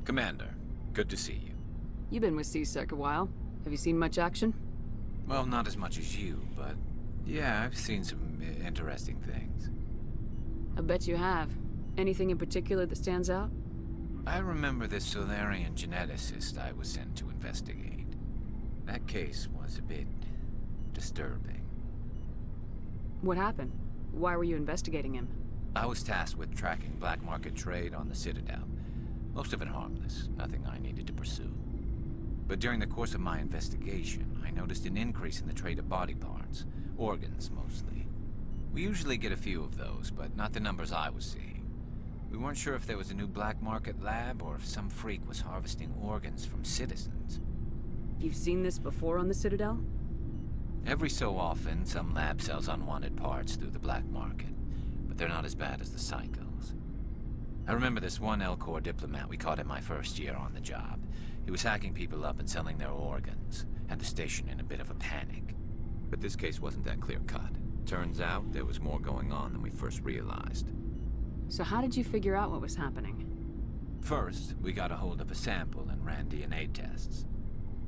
Commander, good to see you. You've been with CSEC a while. Have you seen much action? Well, not as much as you, but yeah, I've seen some interesting things. I bet you have. Anything in particular that stands out? I remember this Solarian geneticist I was sent to investigate. That case was a bit disturbing. What happened? Why were you investigating him? I was tasked with tracking black market trade on the Citadel. Most of it harmless, nothing I needed to pursue. But during the course of my investigation, I noticed an increase in the trade of body parts, organs mostly. We usually get a few of those, but not the numbers I was seeing. We weren't sure if there was a new black market lab or if some freak was harvesting organs from citizens. You've seen this before on the Citadel? Every so often, some lab sells unwanted parts through the black market, but they're not as bad as the psychos. I remember this one L-Corps diplomat we caught in my first year on the job. He was hacking people up and selling their organs. Had the station in a bit of a panic. But this case wasn't that clear-cut. Turns out there was more going on than we first realized. So how did you figure out what was happening? First, we got a hold of a sample and ran DNA tests.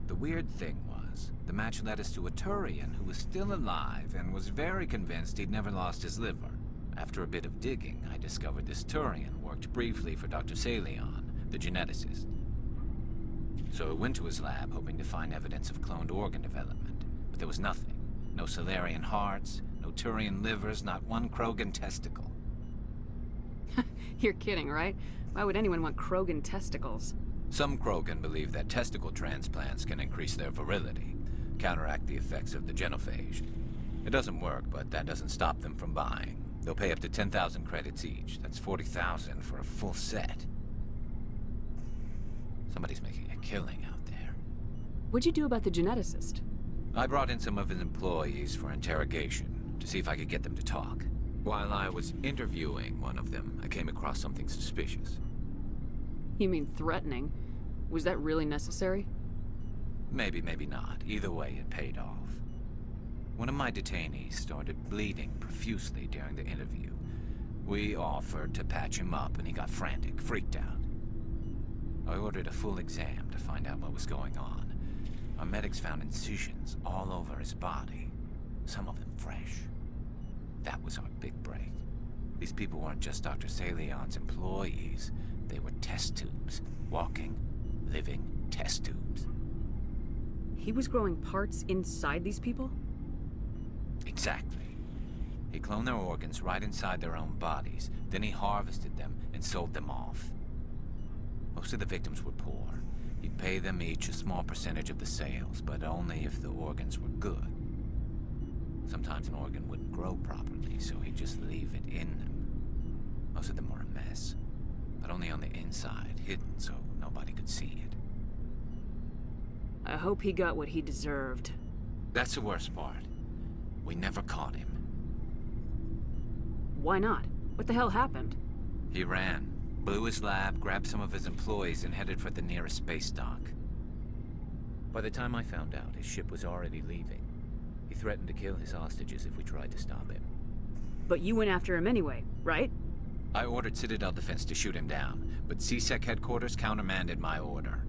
The weird thing was, the match led us to a Turian who was still alive and was very convinced he'd never lost his liver. After a bit of digging, I discovered this Turian worked briefly for Dr. Salion, the geneticist. So I went to his lab hoping to find evidence of cloned organ development, but there was nothing. No Solarian hearts, no Turian livers, not one Krogan testicle. You're kidding, right? Why would anyone want Krogan testicles? Some Krogan believe that testicle transplants can increase their virility, counteract the effects of the genophage. It doesn't work, but that doesn't stop them from buying. They'll pay up to 10,000 credits each. That's 40,000 for a full set. Somebody's making a killing out there. What'd you do about the geneticist? I brought in some of his employees for interrogation, to see if I could get them to talk. While I was interviewing one of them, I came across something suspicious. You mean threatening? Was that really necessary? Maybe, maybe not. Either way, it paid off. One of my detainees started bleeding profusely during the interview. We offered to patch him up, and he got frantic, freaked out. I ordered a full exam to find out what was going on. Our medics found incisions all over his body, some of them fresh. That was our big break. These people weren't just Dr. Salion's employees. They were test tubes. Walking, living test tubes. He was growing parts inside these people? Exactly. He cloned their organs right inside their own bodies. Then he harvested them and sold them off. Most of the victims were poor. He'd pay them each a small percentage of the sales, but only if the organs were good. Sometimes an organ wouldn't grow properly, so he'd just leave it in them. Most of them were a mess, but only on the inside, hidden so nobody could see it. I hope he got what he deserved. That's the worst part. We never caught him. Why not? What the hell happened? He ran, blew his lab, grabbed some of his employees, and headed for the nearest space dock. By the time I found out, his ship was already leaving. He threatened to kill his hostages if we tried to stop him. But you went after him anyway, right? I ordered Citadel Defense to shoot him down, but CSEC headquarters countermanded my order.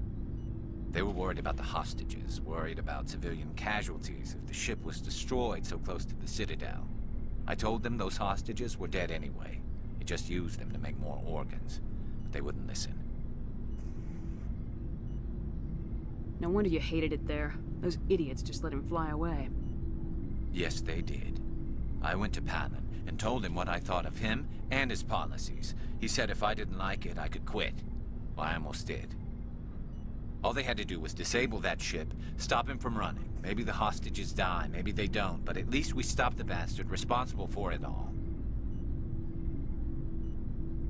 They were worried about the hostages, worried about civilian casualties if the ship was destroyed so close to the Citadel. I told them those hostages were dead anyway. He just used them to make more organs, but they wouldn't listen. No wonder you hated it there. Those idiots just let him fly away. Yes, they did. I went to Palin and told him what I thought of him and his policies. He said if I didn't like it, I could quit. Well, I almost did. All they had to do was disable that ship, stop him from running. Maybe the hostages die, maybe they don't, but at least we stopped the bastard responsible for it all.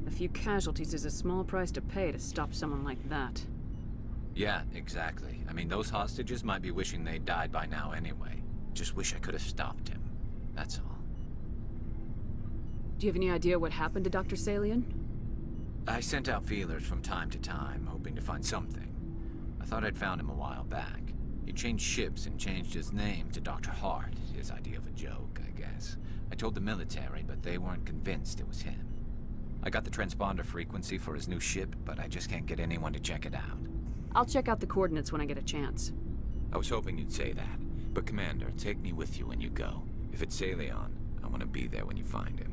A few casualties is a small price to pay to stop someone like that. Yeah, exactly. I mean, those hostages might be wishing they'd died by now anyway. Just wish I could have stopped him. That's all. Do you have any idea what happened to Dr. Salian? I sent out feelers from time to time, hoping to find something. I thought I'd found him a while back. He changed ships and changed his name to Dr. Hart, his idea of a joke, I guess. I told the military, but they weren't convinced it was him. I got the transponder frequency for his new ship, but I just can't get anyone to check it out. I'll check out the coordinates when I get a chance. I was hoping you'd say that. But Commander, take me with you when you go. If it's Salion, I want to be there when you find him.